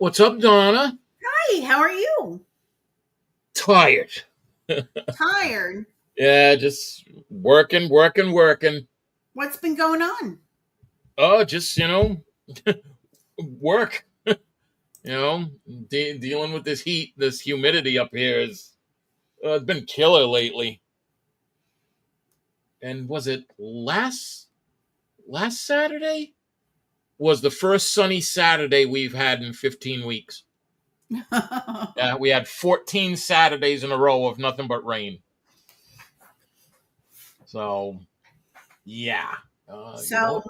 What's up, Donna? Hi, how are you? Tired. Tired? Yeah, just working. What's been going on? Oh, just, work. Dealing with this heat, this humidity up here is it's been killer lately. And was it last Saturday? Was the first sunny Saturday we've had in 15 weeks. Yeah, we had 14 Saturdays in a row of nothing but rain. So, yeah. You know So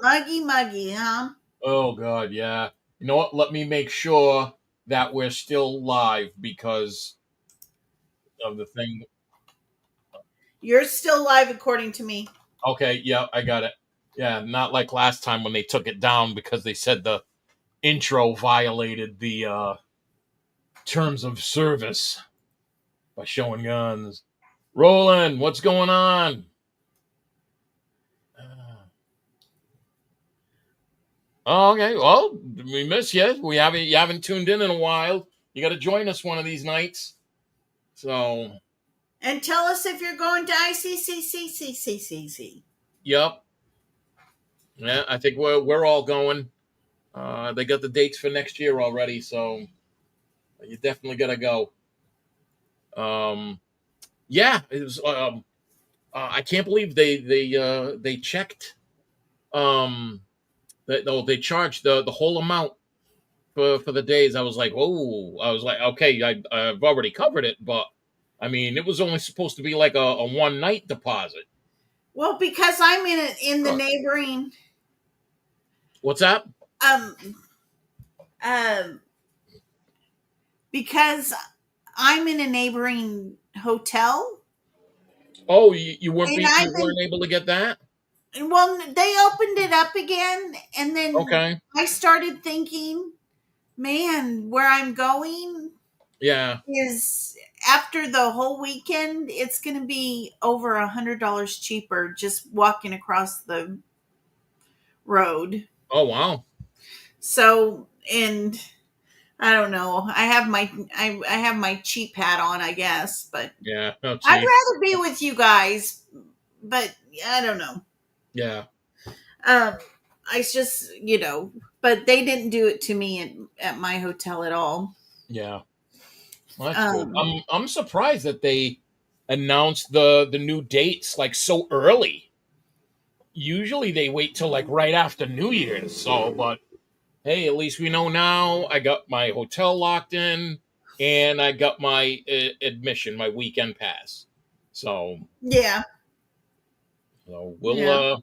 muggy, huh? Oh God, yeah. You know what? Let me make sure that we're still live because of the thing. You're still live according to me. Okay, yeah, I got it. Yeah, not like last time when they took it down because they said the intro violated the terms of service by showing guns. Roland, what's going on? Okay, well, we miss you. You haven't tuned in a while. You got to join us one of these nights. So, And tell us if you're going to ICCCCCCC. yep. Yeah, I think we're all going. They got the dates for next year already, so you definitely got to go. Um, yeah, it was. I can't believe they checked. They charged the whole amount for the days. I was like, oh, I was like, okay, I've already covered it, but I mean, it was only supposed to be like a one night deposit. Well, because I'm in the neighboring What's that? um um because I'm in a neighboring hotel Oh, and you I've been weren't able to get that. well they opened it up again and then Okay, I started thinking, man, where I'm going yeah. is after the whole weekend, it's going to be over $100 cheaper just walking across the road. Oh wow. So, and I don't know. I have my cheap hat on, I guess, but Yeah, no I'd cheap. rather be with you guys. But I don't know. Yeah, Um, I just but they didn't do it to me at my hotel at all. yeah. Well, that's good. Um, I'm surprised that they announced the new dates like so early. Usually they wait till like right after New Year's. So, but hey, at least we know now. I got my hotel locked in, and I got my admission, my weekend pass. So, yeah, so yeah.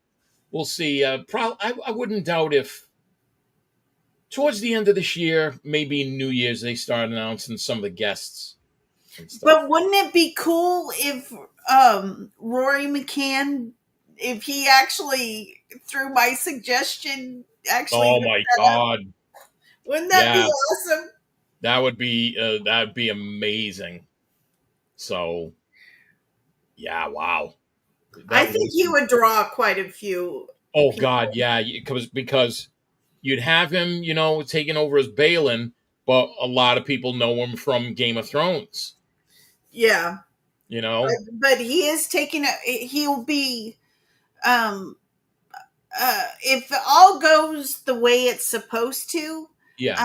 we'll see. I wouldn't doubt if towards the end of this year, maybe New Year's, they start announcing some of the guests and stuff. But wouldn't it be cool if Rory McCann, if he actually, through my suggestion, actually Oh hooked my that up? God! Wouldn't that be Yeah, awesome? that'd be amazing. So yeah, wow, I that think would. he would draw quite a few Oh God, people. yeah, because you'd have him, taking over as Balin, but a lot of people know him from Game of Thrones. Yeah, You know, but he is taking a. He'll be um if all goes the way it's supposed to. yeah,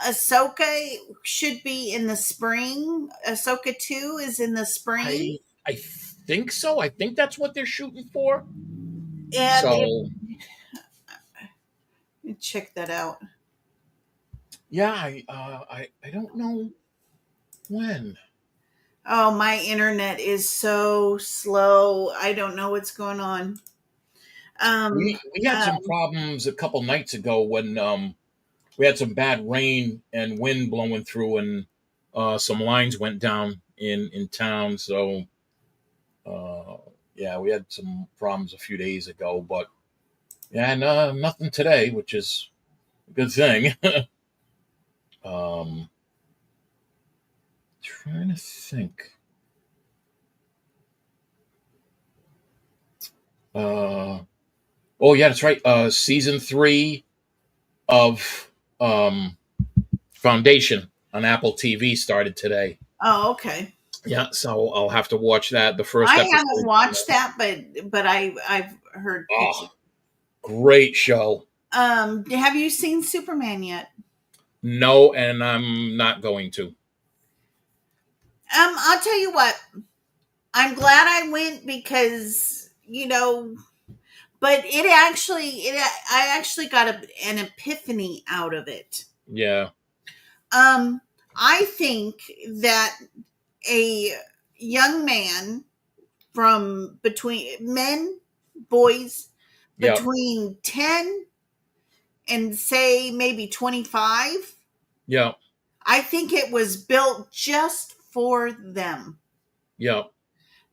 Ahsoka should be in the spring. Ahsoka 2 is in the spring. I think so. I think that's what they're shooting for. And if So check that out. yeah, I don't know when. Oh, my internet is so slow. I don't know what's going on. Um, We had some um problems a couple nights ago when we had some bad rain and wind blowing through, and some lines went down in town. So uh, yeah, we had some problems a few days ago, but yeah, no, nothing today, which is a good thing. um, trying to think. Uh, oh yeah, that's right. Season 3 of um, Foundation on Apple TV started today. Oh, okay. Yeah, so I'll have to watch that. The first I haven't episode. watched that, but I've heard people. Oh, great show. Have you seen Superman yet? No, and I'm not going to. I'll tell you what. I'm glad I went because but I actually got an epiphany out of it. Yeah, Um, I think that a young man from between men, boys yep, between 10 and say maybe 25, yep, I think it was built just for them. yep,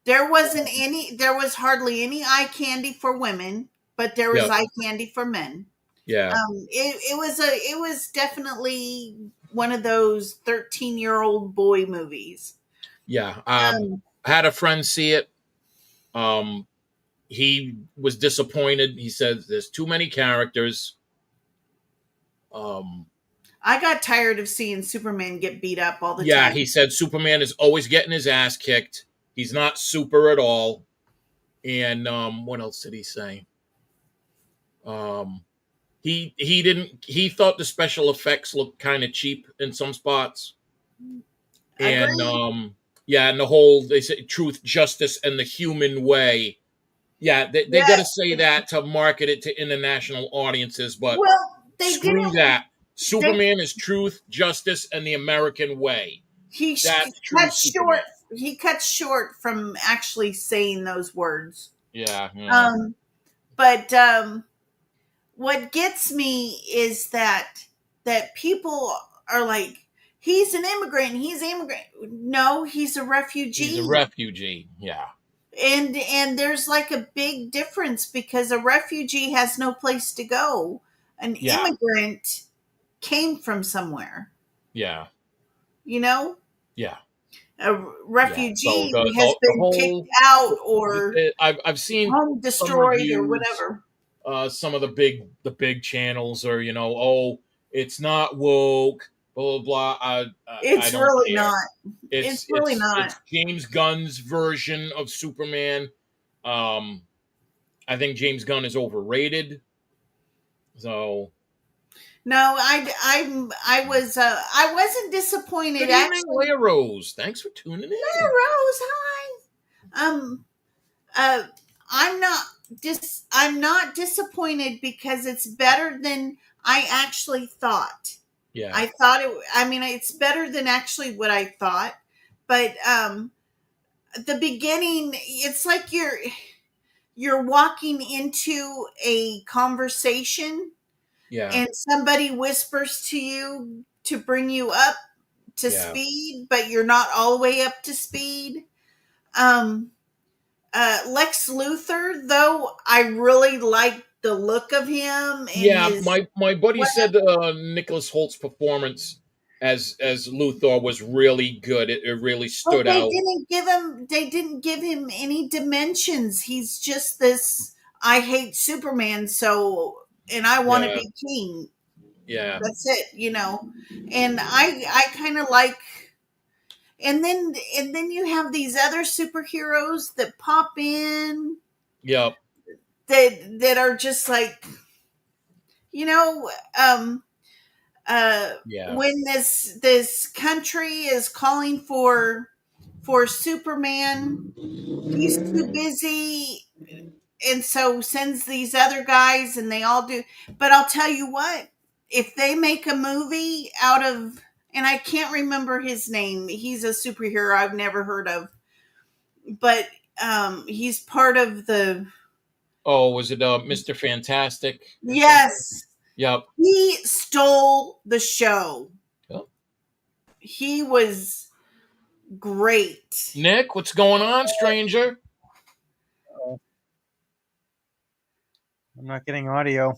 There was hardly any eye candy for women, but there was yep, eye candy for men. yeah, It was definitely one of those 13-year-old boy movies. yeah. Um, I had a friend see it. Um, he was disappointed. He said there's too many characters. Um, I got tired of seeing Superman get beat up all the yeah, time. he said Superman is always getting his ass kicked. He's not super at all. And what else did he say? Um, he didn't. He thought the special effects looked kind of cheap in some spots. And Agree? yeah, and the whole they say truth, justice, and the human way. Yeah, they got to Yes. say that to market it to international audiences, but Well, they screw didn't. that. They Superman is truth, justice, and the American way. he That's true cut Superman. short. He cut short from actually saying those words. Yeah, yeah, Um, but what gets me is that people are like, he's an immigrant. He's an immigrant. No, he's a he's a refugee. refugee. Yeah, And there's like a big difference because a refugee has no place to go. An yeah, immigrant came from somewhere, yeah, you know? yeah, A yeah. So refugee the has the been kicked whole out or I've seen home some destroyed or reviews. whatever. Some of the big channels are oh, it's not woke, blah blah blah. I It's don't really care. not. It's It's really it's not. it's James Gunn's version of Superman. Um, I think James Gunn is overrated. So No, I wasn't disappointed good evening, actually. Leah Rose. Thanks for tuning in. Rose, hi. Um uh I'm not disappointed because it's better than I actually thought. Yeah, I mean it's better than actually what I thought. But the beginning it's like you're walking into a conversation yeah, and somebody whispers to you to bring you up to yeah, speed, but you're not all the way up to speed. Um, Lex Luthor, though, I really like the look of him and yeah. his My buddy what. said Nicholas Holt's performance as Luthor was really good. It really But stood out. They didn't give him any dimensions. He's just this. I hate Superman, so and I want to Yeah, be king. yeah, That's it. And I kind of like and then you have these other superheroes that pop in yep, that are just like you know um yeah, when this country is calling for Superman, he's too busy and so sends these other guys and they all do. But I'll tell you what, if they make a movie out of, and I can't remember his name, he's a superhero I've never heard of, but he's part of the. Oh, was it Mr. Fantastic or something? Yes, Yep. he stole the show. Yep. He was great. Nick, what's going on, stranger? Oh, I'm not getting audio.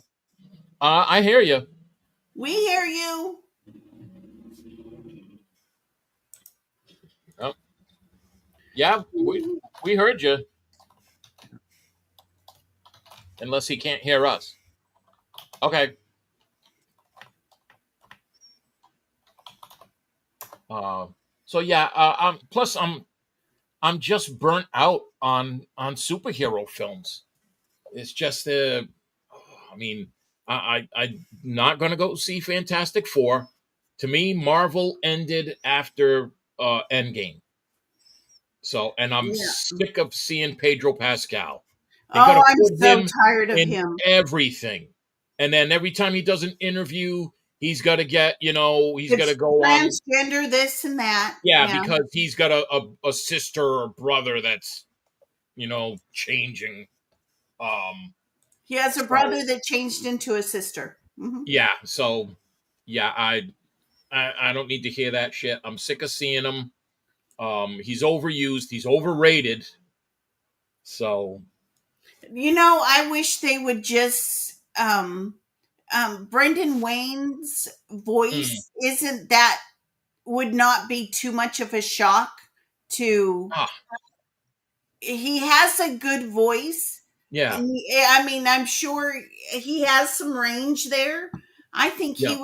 I hear you. We hear you. Yep. Yeah, we heard you. Unless he can't hear us. Okay. Uh, so yeah. Plus, I'm just burnt out on superhero films. It's just I mean, I'm not gonna go see Fantastic Four. To me, Marvel ended after Endgame. So, and I'm Yeah. sick of seeing Pedro Pascal. They got Oh, to I'm put so him tired of in him. everything. And then every time he does an interview, he's got to get, he's got to It's go on. transgender, this and that. Yeah, Yeah. because he's got a sister or brother that's, changing. Um, He has a so brother that changed into a sister. Hmm. yeah, so yeah, I don't need to hear that shit. I'm sick of seeing him. He's overused. He's overrated. So, I wish they would just Brendan Wayne's mm, voice isn't that would not be too much of a shock to ah, he has a good voice yeah, and I mean I'm sure he has some range there. yeah,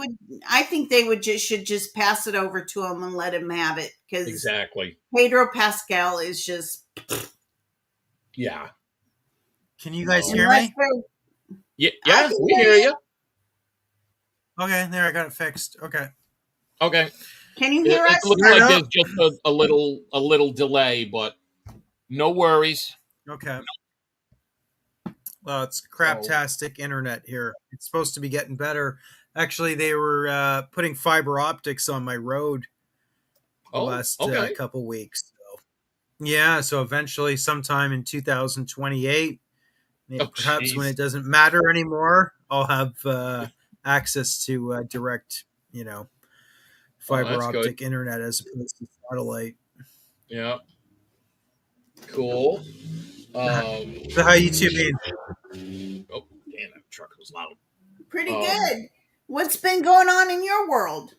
I think they would just should just pass it over to him and let him have it because exactly. Pedro Pascal is just Yeah. Can you guys So, hear unless me? they're yeah, I yeah, can we hear hear you. you. Okay, there I got it fixed. Okay. Okay. Can you It, hear it us? looks Start like up. there's just a little delay, but no worries. Okay. Well, it's So, craptastic internet here. It's supposed to be getting better. Actually, they were putting fiber optics on my road the oh, last okay. couple weeks. So, yeah, so eventually, sometime in 2028, Oh, maybe perhaps when it jeez. doesn't matter anymore, I'll have access to direct, Oh, fiber that's good. optic internet as opposed to satellite. Yeah, cool. So how you two been? Oh, damn, that truck was loud. Pretty Um, good. What's been going on in your world?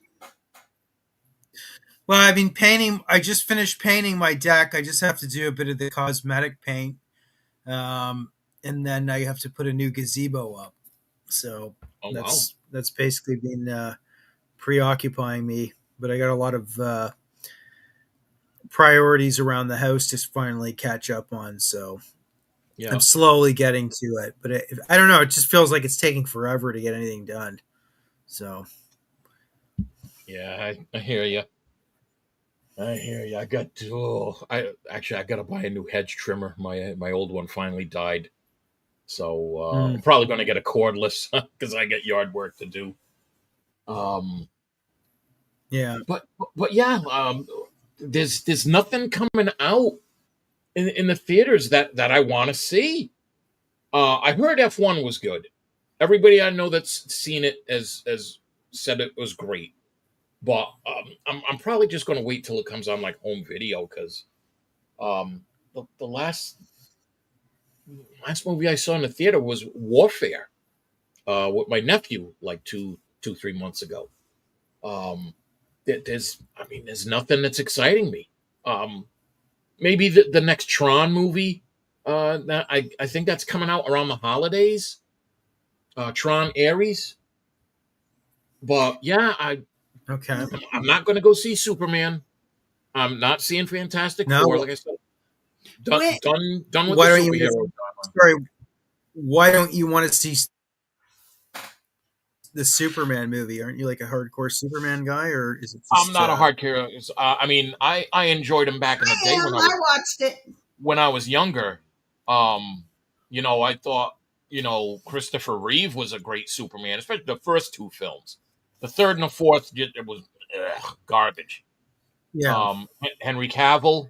Well, I've been painting. I just finished painting my deck. I just have to do a bit of the cosmetic paint, and then I have to put a new gazebo up. So oh wow. that's basically been preoccupying me. But I got a lot of priorities around the house to finally catch up on. So I'm Yeah, slowly getting to it. But I don't know. It just feels like it's taking forever to get anything done. So yeah, I hear you. I hear you. I got to. Oh, I got to buy a new hedge trimmer. My old one finally died, so I'm mm, probably going to get a cordless because I got yard work to do. Um, yeah. but yeah, there's nothing coming out in the theaters that I want to see. I heard F1 was good. Everybody I know that's seen it has said it was great. But I'm probably just going to wait till it comes on like home video because the last movie I saw in the theater was Warfare with my nephew like 3 months ago. Um, there's nothing that's exciting me. Um, maybe the next Tron movie. That I think that's coming out around the holidays. Tron Ares. But yeah, Okay. I'm not going to go see Superman. I'm not seeing Fantastic Now, Four. Like I said, done When done with the why don't you? superhero genre. Sorry. Why don't you want to see the Superman movie? Aren't you like a hardcore Superman guy, or is it I'm just? not a hardcore. I mean, I enjoyed him back in the I day am, I watched it. when I was younger. Um, I thought Christopher Reeve was a great Superman, especially the first two films. The third and the fourth, it was garbage. Yeah, Henry Cavill,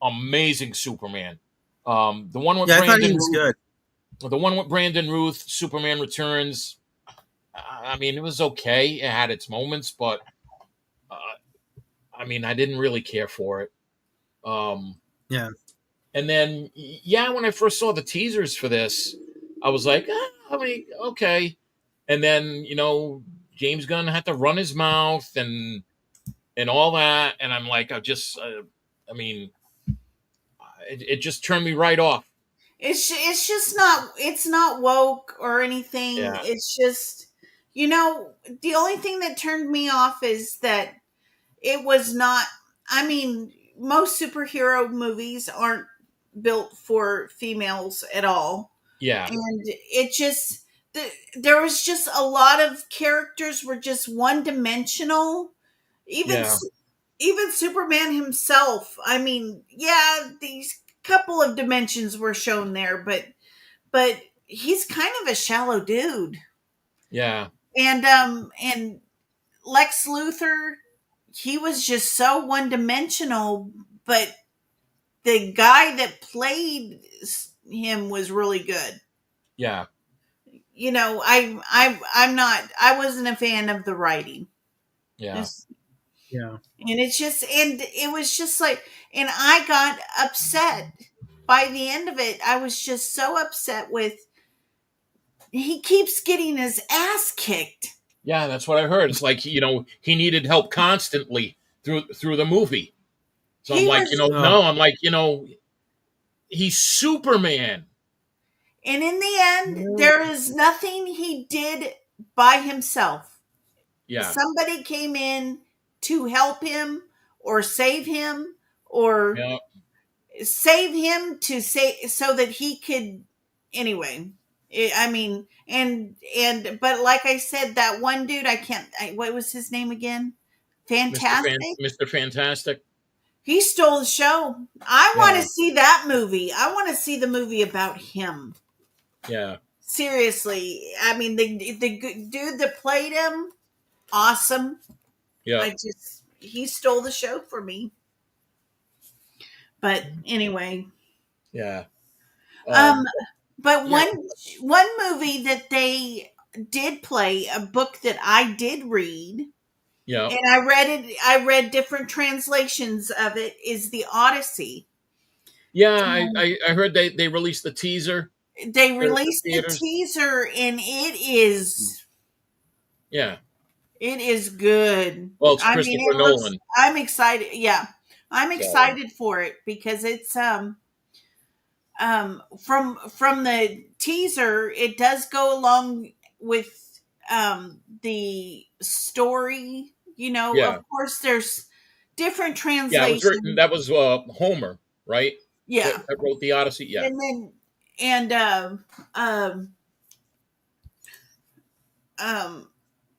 amazing Superman. The one with yeah. I thought he Brandon was Ruth, good. Superman Returns. I mean, it was okay. It had its moments, but uh, I mean, I didn't really care for it. Um, Yeah, and then, yeah, when I first saw the teasers for this, I was like, I mean, okay. And then, James Gunn had to run his mouth and all that, and I'm like, I mean, it just turned me right off. It's just not it's not woke or anything. Yeah. It's just the only thing that turned me off is that it was not. I mean, most superhero movies aren't built for females at all, Yeah, and it just there was just a lot of characters were just one dimensional. Even yeah, even Superman himself. I mean, yeah, these couple of dimensions were shown there, but he's kind of a shallow dude. yeah, And Lex Luthor, he was just so one dimensional, but the guy that played him was really good. yeah, I'm not, I wasn't a fan of the writing. yeah, It's- Yeah. and it was just like, and I got upset by the end of it. I was just so upset with, he keeps getting his ass kicked. yeah. That's what I heard. It's like he needed help constantly through the movie. So I'm He like, was, Oh. no, I'm like, he's Superman. and in the end, there is nothing he did by himself. Yeah, Somebody came in to help him or save him or yeah. save him to say so that he could anyway. I mean, but like I said, that one dude, what was his name again? Fantastic. Mr. Fantastic. He stole the show. I want to Yeah, see that movie. I want to see the movie about him. yeah, Seriously, I mean, dude that played him, awesome. yeah, He stole the show for me. But anyway, yeah. um, Um, but yeah, one movie that they did play, a book that I did read, yeah, and I read it. I read different translations of it. Is the Odyssey? yeah. I heard they released the teaser They for released the theaters. teaser, and Yeah. it is good. Well, it's I mean, Christopher it looks. Nolan. I'm excited. Yeah, I'm So excited for it because it's from the teaser. It does go along with the story. yeah, Of course, there's different yeah. It was written. translations. That was Homer, right? That, Yeah, that wrote the Odyssey. Yeah, and then and um um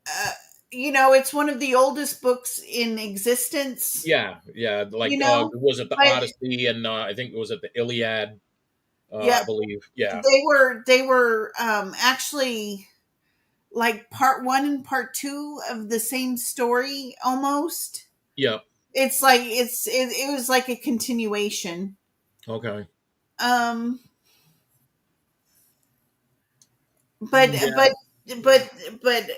uh, it's one of the oldest books in existence. yeah, yeah. You Like know, was it the but Odyssey, and I think it was at the Iliad. yeah, I believe. Yeah, they were actually like part one and part two of the same story almost. yeah. It's like it was like a continuation. Okay. Um, but Yeah. but but but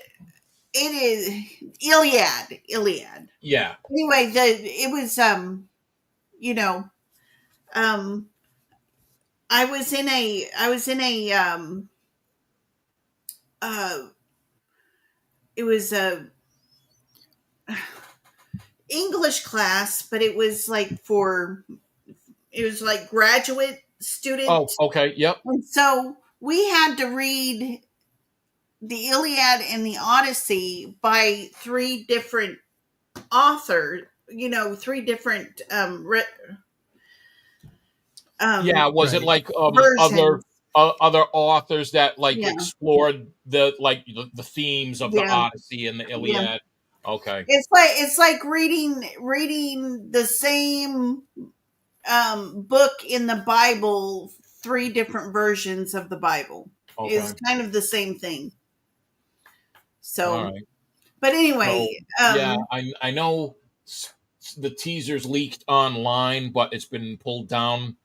it is Iliad. Yeah, Anyway, it was you know um I was in a uh it was a English class, but it was like graduate oh, student. okay. Yep. And so we had to read the Iliad and the Odyssey by three different authors, three different Yeah. Was it Right. like versions. other authors that like Yeah, explored the themes of the yeah, Odyssey and the yeah. Iliad? Okay. It's like reading the same book in the Bible, three different versions of the Bible is Okay. kind of the same thing. All So, right. but anyway, So yeah, I know the teasers leaked online, but it's been pulled down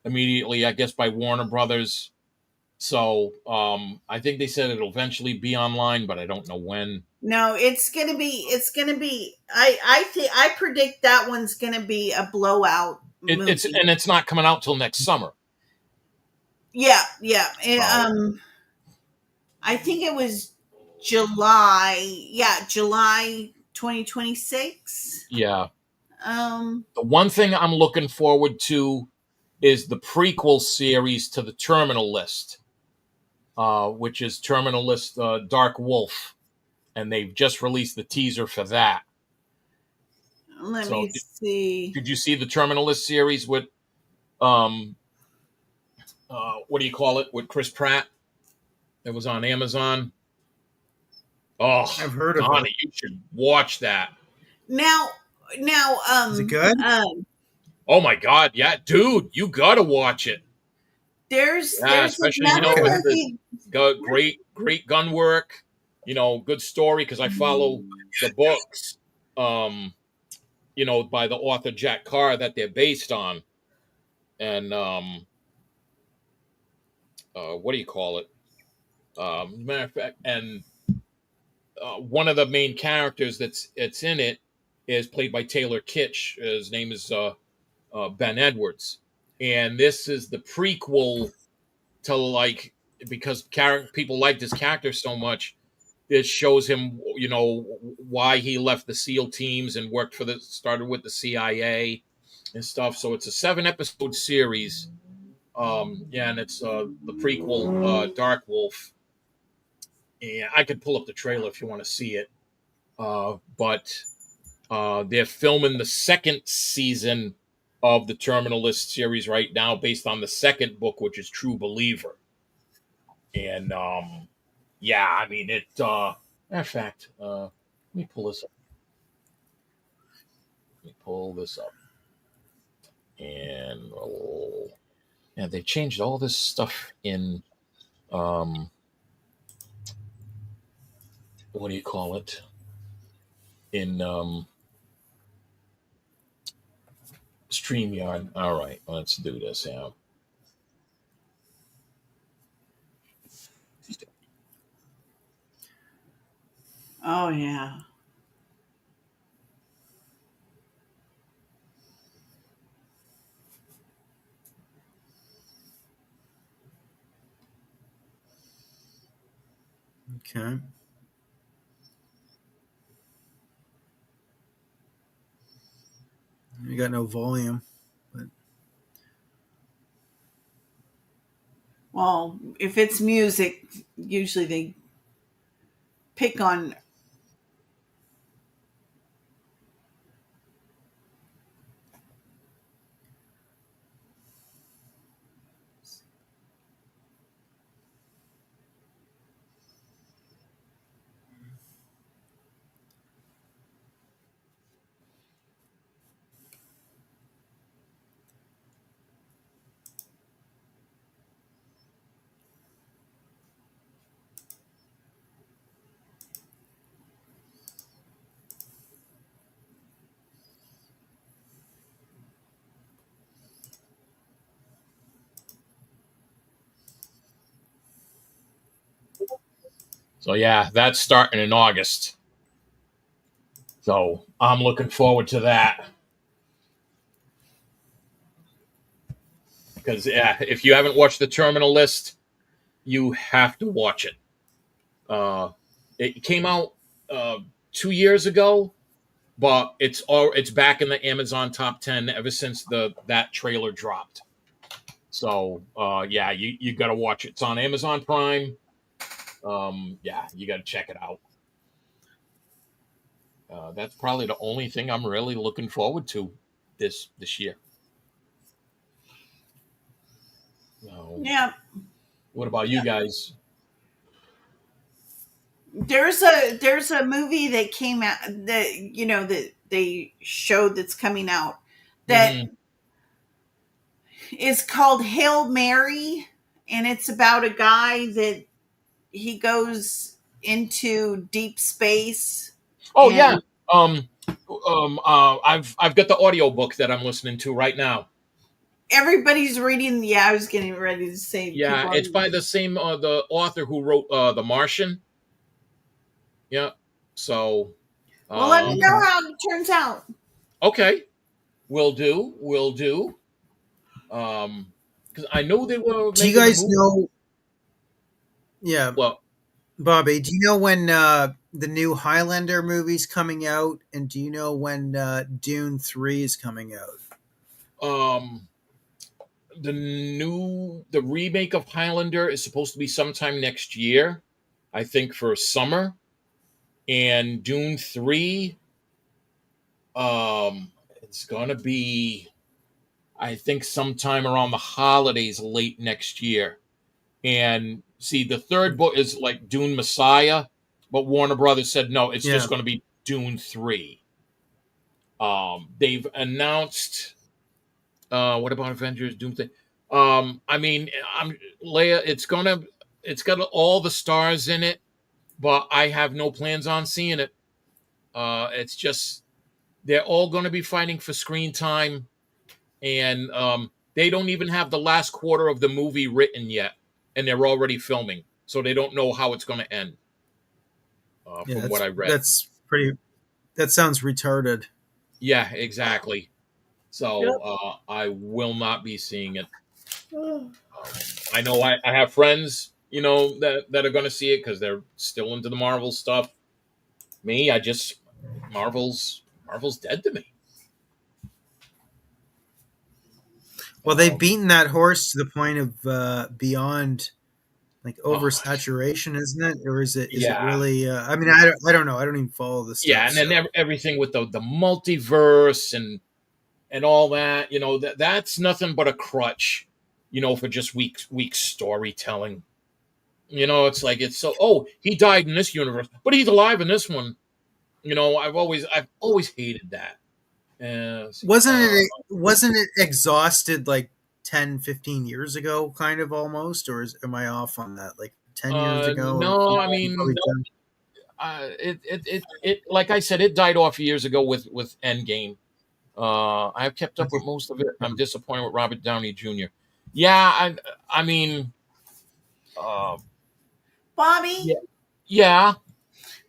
immediately, I guess, by Warner Brothers. So I think they said it'll eventually be online, but I don't know when. no, it's gonna be. I predict that one's gonna be a blowout It's movie. and it's not coming out till next summer. Yeah, yeah. So I think it was July. Yeah, July 2026. yeah, Um, the one thing I'm looking forward to is the prequel series to the Terminal List, which is Terminal List Dark Wolf, and they've just released the teaser for that. Let So me see. did you see the Terminalist series with um what do you call it, with Chris Pratt? It was on Amazon. Oh, I've heard of Donna, it. you should watch that. Now, now, Is it good? Oh my God, yeah, dude, you gotta watch it. Yeah, there's especially another Okay. with the movie. great gun work. Good story because I follow the books. Um, by the author Jack Carr that they're based on, and what do you call it? Matter of fact, and one of the main characters that's in it is played by Taylor Kitsch. His name is Ben Edwards, and this is the prequel to, like, because people liked his character so much. This shows him, why he left the SEAL teams and started with the CIA and stuff. So it's a 7-episode series. Yeah, and it's the prequel, Dark Wolf. And I could pull up the trailer if you want to see it. But they're filming the second season of the Terminalist series right now, based on the second book, which is True Believer. And yeah, I mean it. Matter of fact, let me pull this up. Let me pull this up. And yeah, they changed all this stuff in what do you call it? In StreamYard. All right, let's do this now. Oh yeah. Okay. You got no volume, but Well, if it's music, usually they pick on. So yeah, that's starting in August. So I'm looking forward to that. Because yeah, if you haven't watched the Terminal List, you have to watch it. Uh, it came out 2 years ago, but it's back in the Amazon top 10 ever since that trailer dropped. So yeah, you got to watch it. It's on Amazon Prime. Yeah, you got to check it out. That's probably the only thing I'm really looking forward to this year. Yeah, What about you guys? there's a movie that came out that that they showed that's coming out that Hmm. is called Hail Mary, and it's about a guy that he goes into deep space Oh yeah. and I've got the audio book that I'm listening to right now. everybody's reading. Yeah, I was getting ready to say Yeah, people are. it's by the author who wrote The Martian. Yeah. So Well, let me um know okay. how it turns out. okay, will do. Because I know they were Do you making a guys movie. know? Yeah, Well, Bobby. Do you know when the new Highlander movie's coming out? And do you know when Dune 3 is coming out? um, the remake of Highlander is supposed to be sometime next year, I think for summer, and Dune 3 It's gonna be, I think, sometime around the holidays, late next year. And see, the third book is like Dune Messiah, but Warner Brothers said no, it's Yeah. just going to be Dune 3. They've announced. What about Avengers Doomsday? I mean, I'm Leia. It's got all the stars in it, but I have no plans on seeing it. It's just they're all going to be fighting for screen time, and they don't even have the last quarter of the movie written yet, and they're already filming, so they don't know how it's going to end. Yeah, From what I read, that's pretty. That sounds retarded. yeah, exactly. Yep. So I will not be seeing it. I know I have friends, that are going to see it because they're still into the Marvel stuff. Me, I just Marvel's dead to me. Well, they've Um, beaten that horse to the point of beyond like oh, oversaturation, isn't it? Or is it yeah, really? I mean, I don't know. I don't even follow the yeah, stuff. and then So everything with the multiverse and all that, that's nothing but a crutch, for just weak storytelling. It's like it's so. Oh, he died in this universe, but he's alive in this one. I've always hated that. Let's see. wasn't it exhausted like 10, 15 years ago, kind of almost, or am I off on that? Like 10 years ago, or No, I no, mean, probably 10. like I said, it died off years ago with Endgame. I've kept up with Okay. most of it. I'm disappointed with Robert Downey Jr. Yeah, I mean, uh, Bobby, yeah, yeah,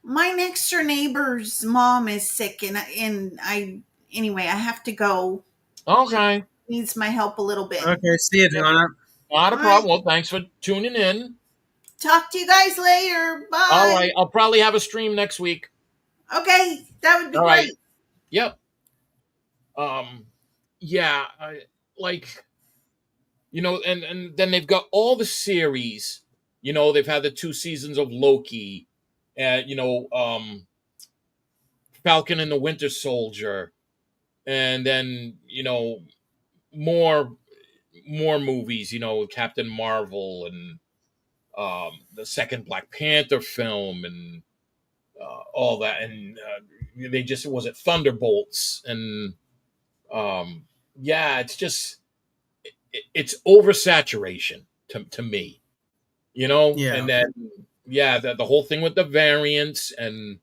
my next door neighbor's mom is sick, and I anyway, I have to go. She okay, needs my help a little bit. Okay, see you, yeah, Donna. not a All right. problem. Well, thanks for tuning in. Talk to you guys later. All Bye. right, I'll probably have a stream next week. Okay, that would be All right, great. yep. Um, yeah, like and then they've got all the series. They've had the 2 seasons of Loki, and Falcon and the Winter Soldier, and then more more movies. Captain Marvel and the second Black Panther film and all that, and they just was it Thunderbolts and yeah, it's just it's oversaturation to me, Yeah. and then yeah, the whole thing with the variants and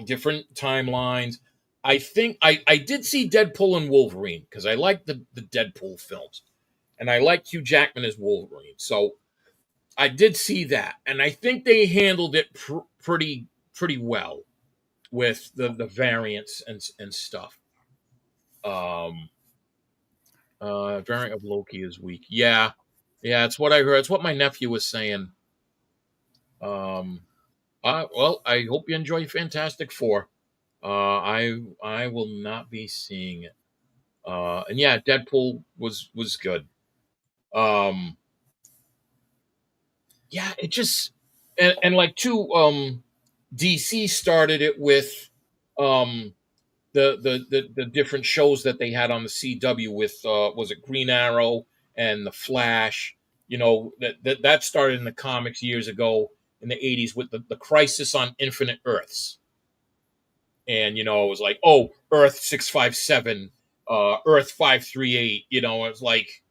different timelines. I think I did see Deadpool and Wolverine because I like the Deadpool films and I like Hugh Jackman as Wolverine. So I did see that, and I think they handled it pretty well with the variants and stuff. Um, Variant of Loki is weak. Yeah, yeah, it's what I heard. It's what my nephew was saying. Um, well, I hope you enjoy Fantastic Four. I will not be seeing it. And yeah, Deadpool was good. Um, yeah, it just and like two DC started it with um the different shows that they had on the CW with was it Green Arrow and the Flash. That started in the comics years ago in the 80s with the Crisis on Infinite Earths. And it was like, oh, Earth 657, Earth 538. It's like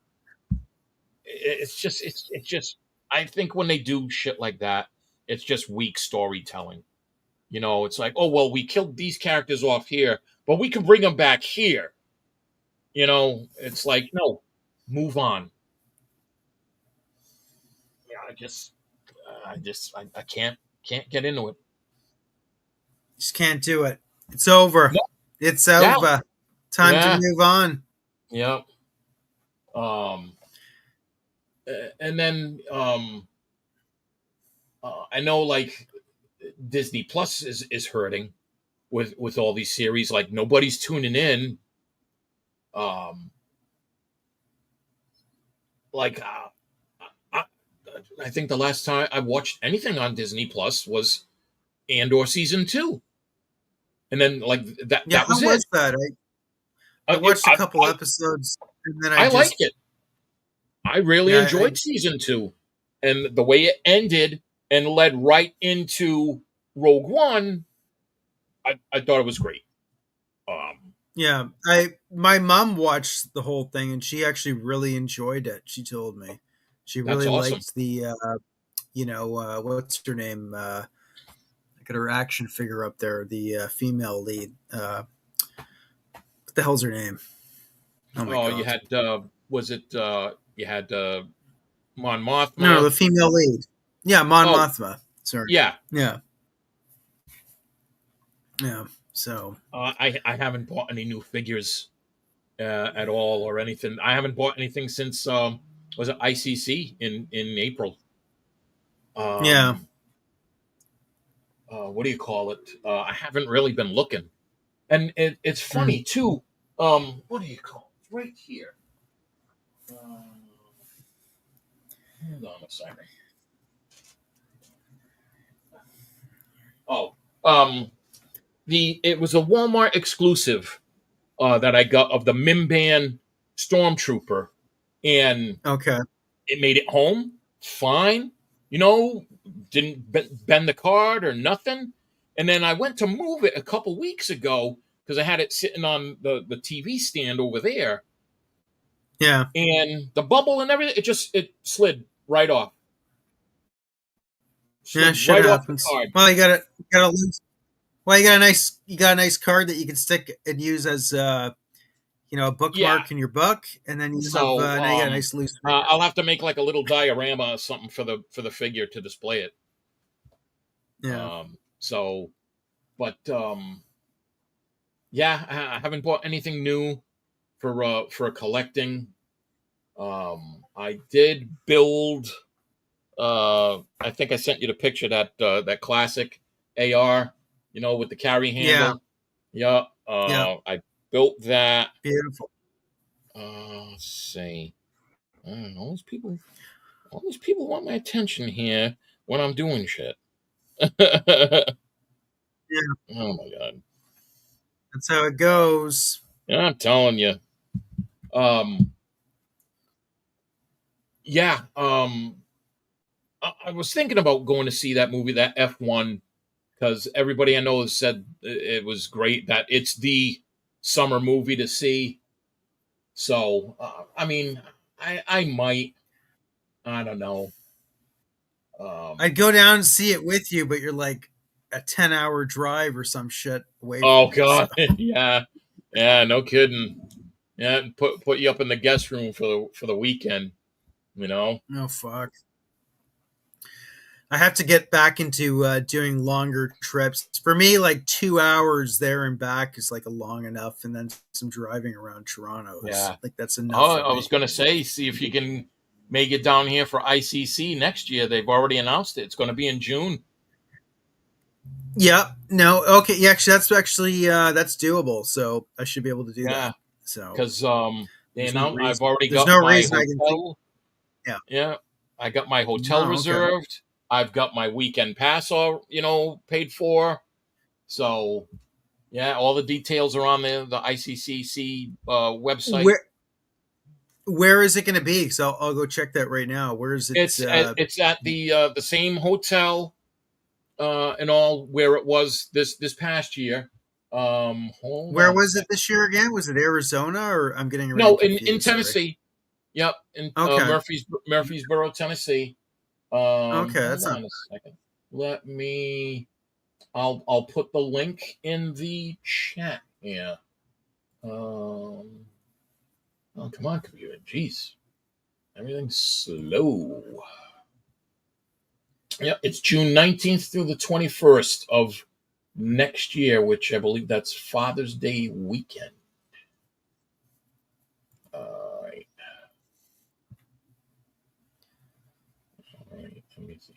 it's just I think when they do shit like that, it's just weak storytelling. It's like, oh well, we killed these characters off here, but we can bring them back here. It's like, no, move on. Yeah, I can't get into it. Just can't do it. It's over. No, It's yeah, over. Time to yeah, move on. yeah. Um, and then I know like Disney Plus is hurting with all these series. Like nobody's tuning in. Um, like I, I think the last time I watched anything on Disney Plus was Andor season 2, and then like that Yeah, that how was it. was that? I It watched a couple episodes and then I I liked just it. I really yeah, enjoyed season 2, and the way it ended and led right into Rogue One. I thought it was great. Um, yeah, I my mom watched the whole thing and she actually really enjoyed it. She told me she that's really awesome. liked the what's her name? I got her action figure up there, the female lead. What the hell's her name? Oh my Oh, you god! had was it you had Mon No, Mothma? the female lead. Yeah, Mon Oh, Mothma. Sorry. yeah. Yeah, yeah. So I haven't bought any new figures at all or anything. I haven't bought anything since was it ICC in April. yeah. Um, what do you call it? I haven't really been looking, and it's Mm. funny too. What do you call it? Right here. Hold on a second. Oh, it was a Walmart exclusive that I got of the Mimban Stormtrooper, and Okay. it made it home fine. You know, didn't bend the card or nothing. And then I went to move it a couple weeks ago because I had it sitting on the TV stand over there, Yeah. and the bubble and everything it slid right off, Yeah. slid Shit right off the happens. card. Well, you got a loose. Well, you got a nice card that you can stick and use as a Yeah. bookmark in your book, and then you have So now you got a nice loose figure. I'll have to make like a little diorama or something for the figure to display it. Yeah. So, but yeah, I haven't bought anything new for collecting. I did build. I think I sent you the picture that classic AR, with the carry Yeah. handle. Yeah. Yeah. I built that. Beautiful. Let's see. All these people. All these people want my attention here when I'm doing shit. Oh Yeah. my god. That's how it goes. Yeah, I'm telling you. Um. Yeah. I was thinking about going to see that movie, that F1, because everybody I know has said it was great. That it's the summer movie to see. So, I mean, I might. I don't know. I'd go down and see it with you, but you're like a 10-hour drive or some shit away Oh from me. So God, yeah, yeah, no kidding. Yeah, put you up in the guest room for the weekend. You know. no fuck. I have to get back into doing longer trips. For me, like 2 hours there and back is like a long enough, and then some driving around Toronto is Yeah. like that's enough Oh, for I was me. gonna say, see if you can make it down here for ICC next year. They've already announced it. It's going to be in June. Yeah. No. Okay. Yeah. Actually that's doable. So I should be able to do Yeah, that. So because they there's no announced. I've reason. already There's got no my reason I can think. hotel. Yeah. Yeah, I got my hotel Oh, okay. reserved. I've got my weekend pass all paid for. So yeah, all the details are on the ICCC website. Where is it going to be? So I'll go check that right now. Where is it? It's at the same hotel and all where it was this past year. Hold Where on a was it sec. this year again? Was it Arizona or I'm getting everything No, in confused? Sorry. Tennessee. Yep, in Okay. Murfreesboro, Tennessee. Okay. Hold That's not. on a second. Let me. I'll put the link in the chat here. Oh, come on, computer. Jeez, everything's slow. Yeah, it's June 19th through the 21st of next year, which I believe that's Father's Day weekend. All right. All right. Let me see.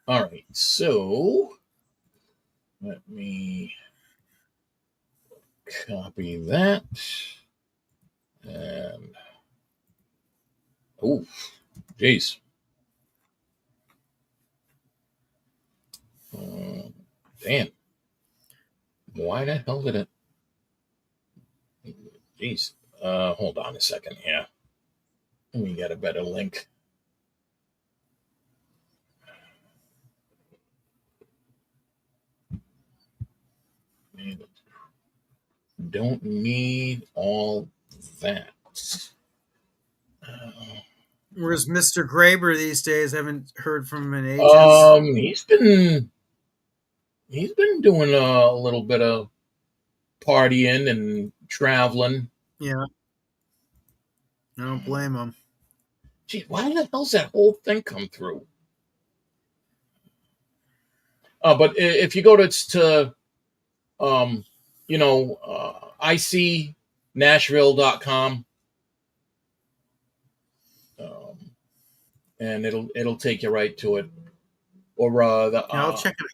All right. So let me copy that. And oh, jeez. Uh, damn. Why the hell did it? Jeez. Hold on a second here. Let me get a better link. Don't need all that. Where's Mr. Graber these days? Haven't heard from him in ages. He's been doing a little bit of partying and traveling. Yeah, I don't blame him. Gee, why the hell's that whole thing come through? But if you go to icnashville.com, and it'll take you right to it. Or the Yeah, I'll check it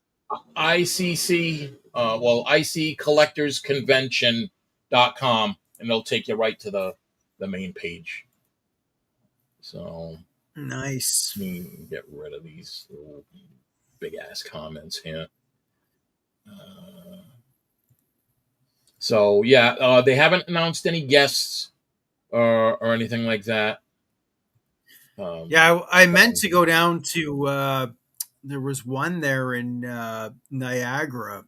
ICC, IC collectorsconvention.com, and it'll take you right to the main page. So out. Nice. let me get rid of these little big ass comments here. So yeah, they haven't announced any guests or anything like that. Yeah, I meant to go down to. There was one there in Niagara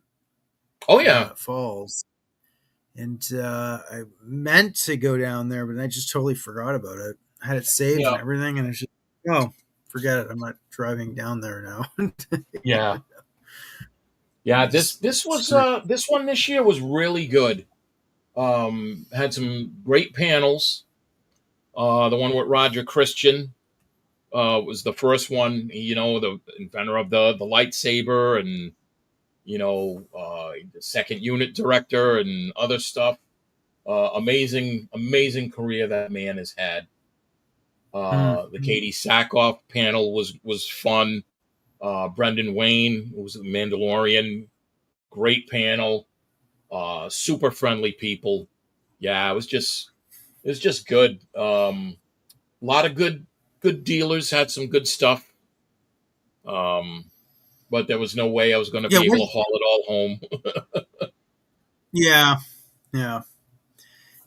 Oh yeah, Falls, and I meant to go down there, but I just totally forgot about it. I had it saved yeah, and everything, and I just forget it. I'm not driving down there now. yeah, yeah. This one this year was really good. Had some great panels. The one with Roger Christian was the first one. The inventor of the lightsaber, and the second unit director and other stuff. Amazing career that man has had. The Katie Sackhoff panel was fun. Brendan Wayne, who was the Mandalorian, great panel. Super friendly people. Yeah, it was just good. A lot of good dealers had some good stuff. But there was no way I was going to be able to haul it all home. Yeah.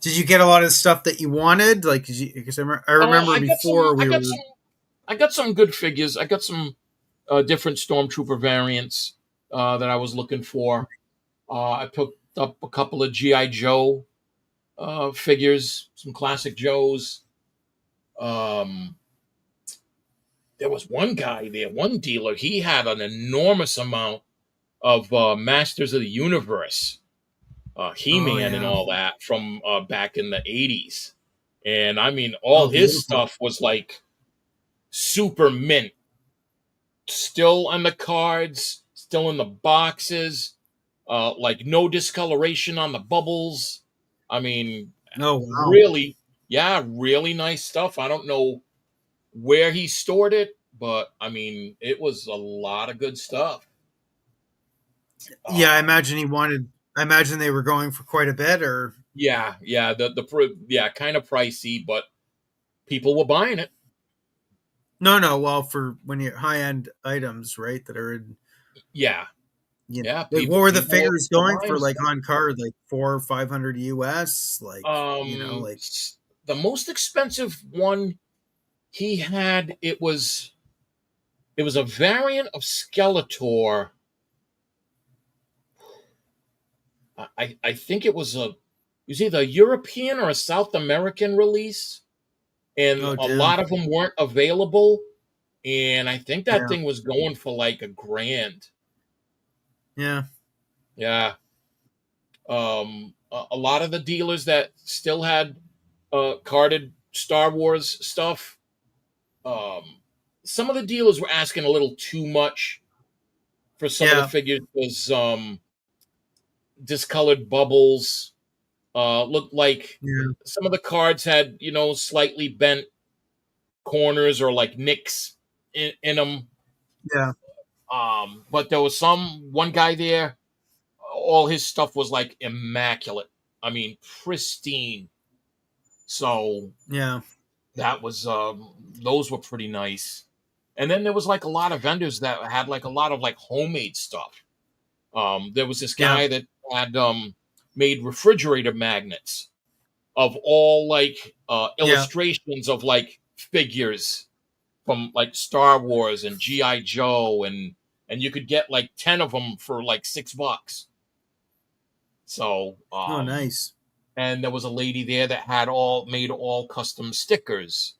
Did you get a lot of stuff that you wanted? Like, because I remember before I got some good figures. I got some different Stormtrooper variants that I was looking for. I picked up a couple of GI Joe figures, some classic Joes. There was one guy there, one dealer. He had an enormous amount of Masters of the Universe, He-Man, and all that from back in the 80s. And I mean, all his stuff was like super mint, still on the cards, still in the boxes, like no discoloration on the bubbles. I mean, really, yeah, really nice stuff. I don't know where he stored it, but I mean, it was a lot of good stuff. Yeah, I imagine I imagine they were going for quite a bit, or yeah, kind of pricey, but people were buying it. No. Well, for when you high end items, right? That are in. Yeah. Like, what were the figures going for? Like on card, like $400 or $500 US. Like like the most expensive one he had. It was a variant of Skeletor. I think it was either a European or a South American release, and a lot of them weren't available. And I think that thing was going for like $1,000. Yeah. A lot of the dealers that still had carded Star Wars stuff, some of the dealers were asking a little too much for some of the figures. Was discolored bubbles, looked like some of the cards had slightly bent corners or like nicks in them. Yeah. But there was one guy there, all his stuff was like immaculate. I mean, pristine. So that was those were pretty nice. And then there was like a lot of vendors that had like a lot of like homemade stuff. There was this guy that had made refrigerator magnets of all like Yeah. illustrations of like figures from like Star Wars and GI Joe, and you could get like 10 of them for like $6. So Oh, nice. and there was a lady there that had all made all custom stickers,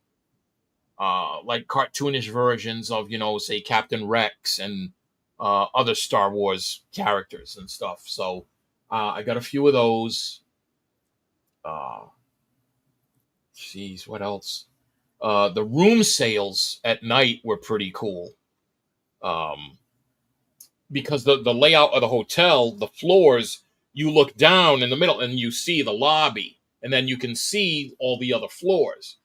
like cartoonish versions of, say Captain Rex and other Star Wars characters and stuff. So I got a few of those. Uh, Jeez, what else? The room sales at night were pretty cool. Um, because the layout of the hotel, the floors, you look down in the middle and you see the lobby, and then you can see all the other floors.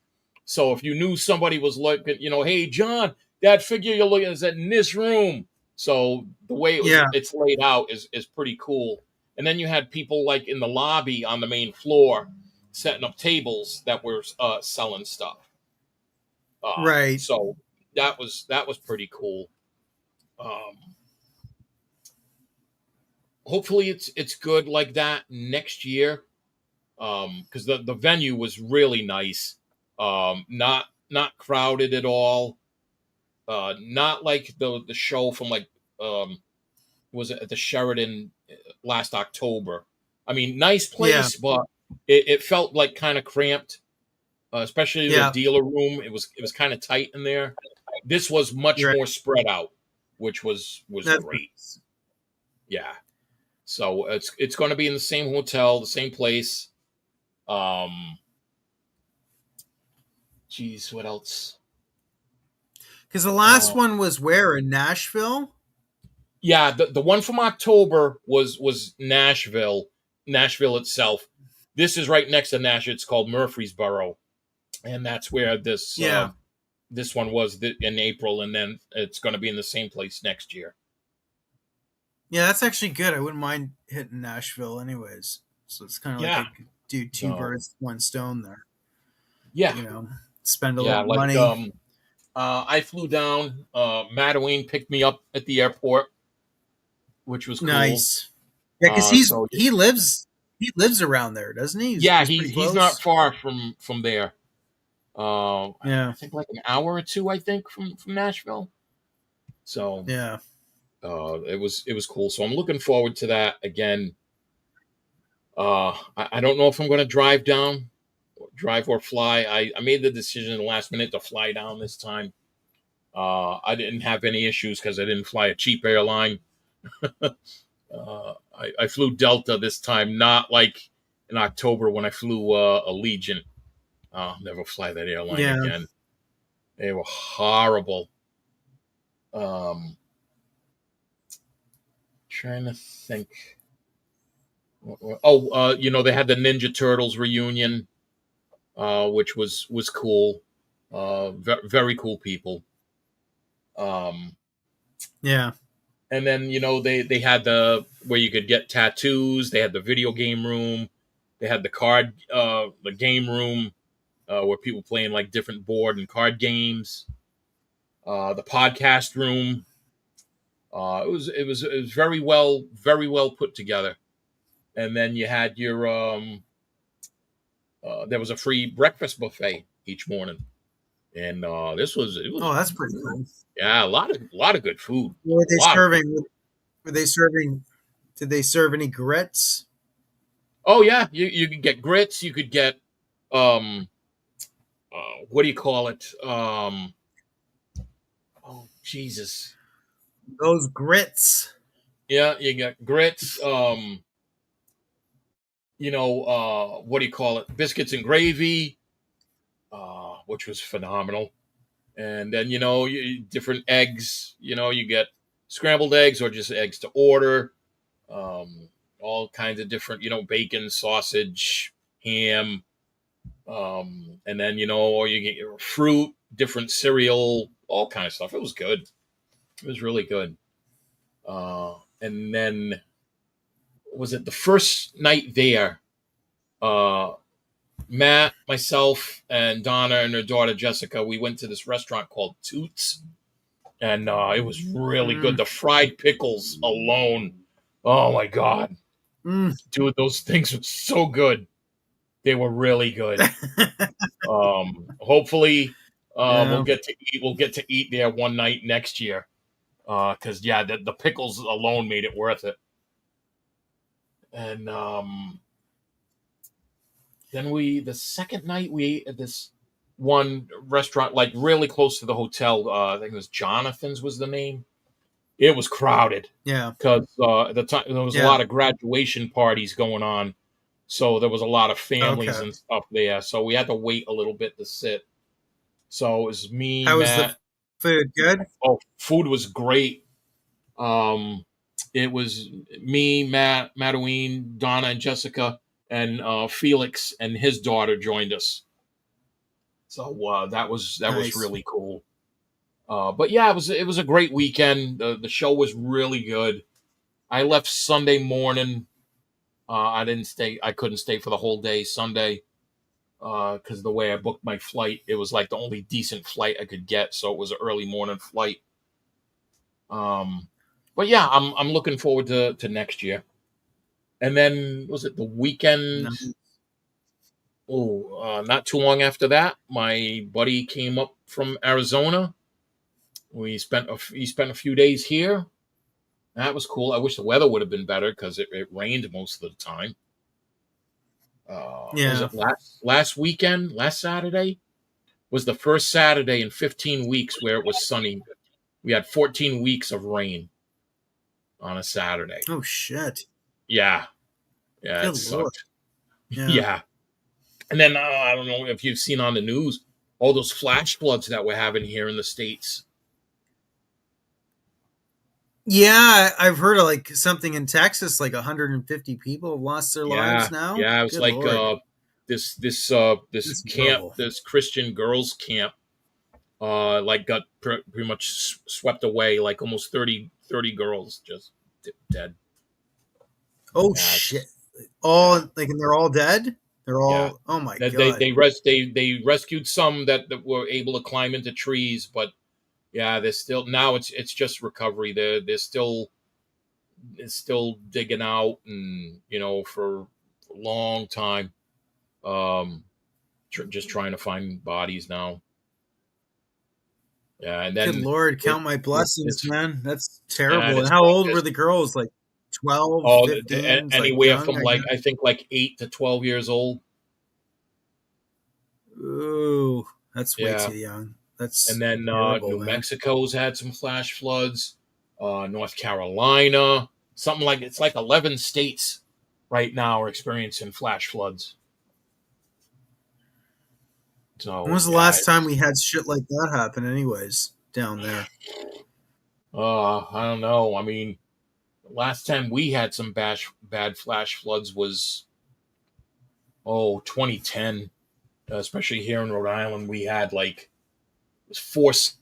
So if you knew somebody was looking, hey John, that figure you're looking at is in this room. So the way Yeah. it's laid out is pretty cool. And then you had people like in the lobby on the main floor setting up tables that were selling stuff. Right. So that was pretty cool. Um, Hopefully it's good like that next year. Because the venue was really nice. Not crowded at all. Not like the show from like was it at the Sheridan last October. I mean, nice Yeah. place, but it felt like kind of cramped, especially the Yeah. dealer room. It was kind of tight in there. This was much You're more spread out, which was That's great. Yeah. So it's going to be in the same hotel, the same place. Um, Geez, what else? because the last Uh, one was where, in Nashville? yeah, the one from October was Nashville itself. This is right next to Nashville. It's called Murfreesboro, and that's where Yeah. this one was in April, and then it's going to be in the same place next year. Yeah, that's actually good. I wouldn't mind hitting Nashville anyways. So it's kind of like Yeah. I could do two So birds, one stone there. yeah, Spend a yeah. little Like money. I flew down. Madeline picked me up at the airport, which was cool. Nice. Yeah, because So he lives around there, doesn't he? yeah, He's pretty he's not close. far from there. I Yeah. think like an hour or two. I think from Nashville. So Yeah. it was cool. So I'm looking forward to that again. I don't know if I'm going to drive or fly. I made the decision in the last minute to fly down this time. I didn't have any issues because I didn't fly a cheap airline. I flew Delta this time, not like in October when I flew Allegiant. I'll never fly that airline Yeah. again. They were horrible. Trying to think. Oh, they had the Ninja Turtles reunion, which was cool. Very cool people. Yeah. And then they had the where you could get tattoos. They had the video game room. They had the game room where people playing like different board and card games. The podcast room. It was very well put together. And then you had your there was a free breakfast buffet each morning, and this was it was Oh, that's pretty cool. yeah, a lot of good food. What were A they lot of serving? Were they serving? Did they serve any grits? Oh yeah, you could get grits. You could get um what do you call it? Oh Jesus, Those grits. yeah, you got grits. What do you call it? Biscuits and gravy, which was phenomenal. And then different eggs. You get scrambled eggs or just eggs to order. All kinds of different, bacon, sausage, ham, and then or you get your fruit, different cereal, all kind of stuff. It was good. It was really good. And then was it the first night there? Matt, myself, and Donna and her daughter Jessica, we went to this restaurant called Toots, and it was really good. The fried pickles alone, oh my god, Mm. Dude, those things were so good. They were really good. Hopefully, Yeah. we'll get to eat there one night next year. Because yeah, the pickles alone made it worth it. And then the second night we ate at this one restaurant, like really close to the hotel. I think it was Jonathan's was the name. It was crowded Yeah. because at the time there was a Yeah. lot of graduation parties going on, so there was a lot of families Okay. and stuff there. So we had to wait a little bit to sit. So it was me, How was the Matt. food? Good? Oh, food was great. Um, it was me, Matt, Mattaween, Donna, and Jessica, and Felix and his daughter joined us. So that was Nice. really cool. But yeah, it was a great weekend. The show was really good. I left Sunday morning. I didn't stay. I couldn't stay for the whole day Sunday because the way I booked my flight, it was like the only decent flight I could get. So it was an early morning flight. Um, but yeah, I'm looking forward to next year. And then was it the weekend? Nice. Oh, not too long after that, my buddy came up from Arizona. He spent a few days here. That was cool. I wish the weather would have been better because it rained most of the time. Was Yeah. it last weekend? Last Saturday was the first Saturday in 15 weeks where it was sunny. We had 14 weeks of rain on a Saturday. Oh shit. Yeah, yeah, it Good lord. sucked. Yeah. Yeah, and then I don't know if you've seen on the news all those flash floods that we're having here in the States. Yeah, I've heard of like something in Texas, like 150 people have lost their lives Yeah, now. yeah, it was Good like lord. this That's camp, horrible. this Christian girls camp, like got pretty much swept away. Like almost 30 girls just dead. Oh Yeah, shit. yeah, All like and they're all dead? They're yeah. all oh my That god. they rescued some that were able to climb into trees, but yeah, they're still now it's just recovery. They're still it's still digging out and for a long time. Um, just trying to find bodies now. Yeah, and Good then lord, it, count my blessings, it's man. That's and terrible. And it's how funny old were because the girls? Like 12, all 15, like anywhere young, from I like guess. I think like 8 to 12 years old. Ooh, that's way Yeah, too young. and That's then horrible, New man. Mexico's had some flash floods. North Carolina, something like it's like 11 states right now are experiencing flash floods. When So was the yeah, last time we had shit like that happen anyways down there? I don't know. I mean, last time we had some bad flash floods was 2010, especially here in Rhode Island. We had like it was forced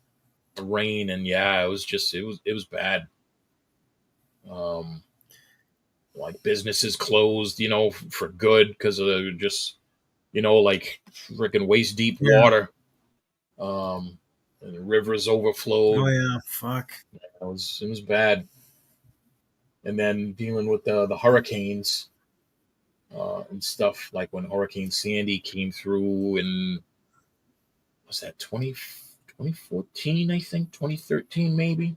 rain, and yeah, it was bad. Um, like businesses closed, for good because of just like freaking waist deep Yeah. water. And the rivers Oh overflowed. yeah. Fuck. It was bad. And then dealing with the hurricanes and stuff like when Hurricane Sandy came through in was that 2014, I think 2013 maybe.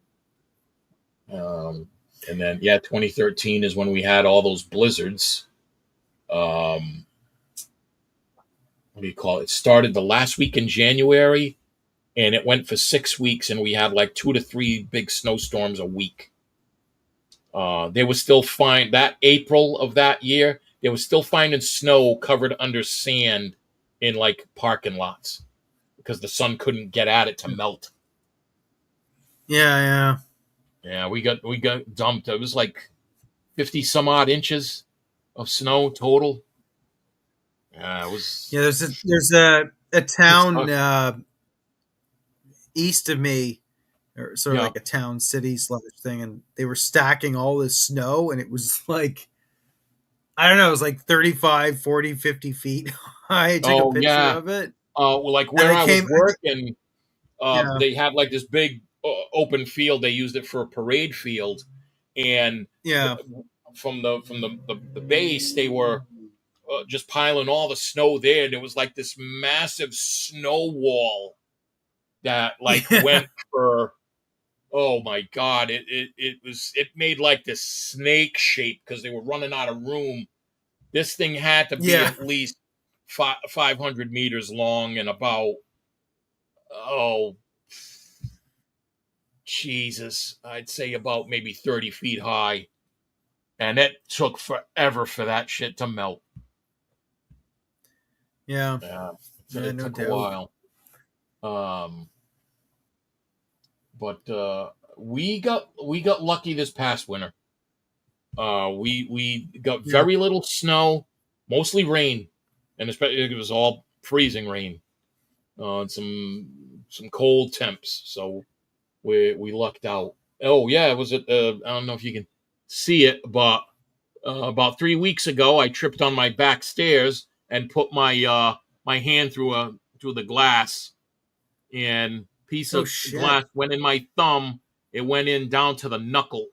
And then yeah, 2013 is when we had all those blizzards. Um, what do you call it? It started the last week in January, and it went for 6 weeks, and we had like 2 to 3 big snowstorms a week. They were still find that April of that year. They were still finding snow covered under sand in like parking lots because the sun couldn't get at it to melt. Yeah, yeah. Yeah, we got dumped. It was like 50 some odd inches of snow total. Yeah, it was Yeah, there's a it town sucked. east of me, or sort of Yeah. like a town city slash thing, and they were stacking all this snow, and it was like I don't know, it was like 35, 40, 50 feet high. I took a Oh picture yeah. of it, Well, like and where I was working, yeah, they had like this big open field. They used it for a parade field, and yeah, the base, they were just piling all the snow there. There was like this massive snow wall that like Yeah. went for, oh my god, it made like this snake shape because they were running out of room. This thing had to be Yeah. at least 500 meters long and about, oh Jesus, I'd say about maybe 30 feet high. And it took forever for that shit to melt. Yeah. Yeah, Yeah, it no took a doubt. while. Um, but we got lucky this past winter. We got Yeah. very little snow, mostly rain, and especially it was all freezing rain. And some cold temps. So we lucked out. Oh yeah, it was at I don't know if you can see it, but about 3 weeks ago, I tripped on my back stairs and put my hand through the glass, and piece Oh of shit. glass went in my thumb. It went in down to the knuckle,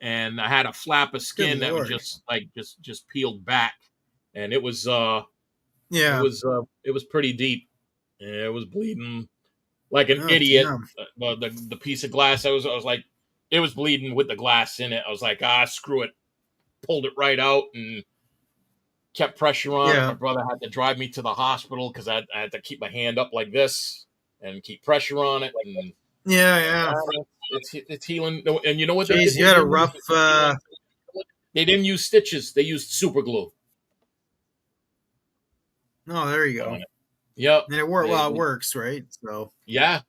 and I had a flap of Good skin that was lord. just like just peeled back, and Yeah. it was pretty deep. It was bleeding like an Oh idiot. damn. The piece of glass, I was like, it was bleeding with the glass in it. I was like, screw it. Pulled it right out and kept pressure on it. My Yeah. brother had to drive me to the hospital because I had to keep my hand up like this and keep pressure on it. And Yeah. Yeah. it's healing. And you know what they Jeez, did? you They had a didn't use rough. they didn't use stitches. They used super glue Oh, there you on go. it. Yep. And it worked. Well, it works, right? So. Yeah.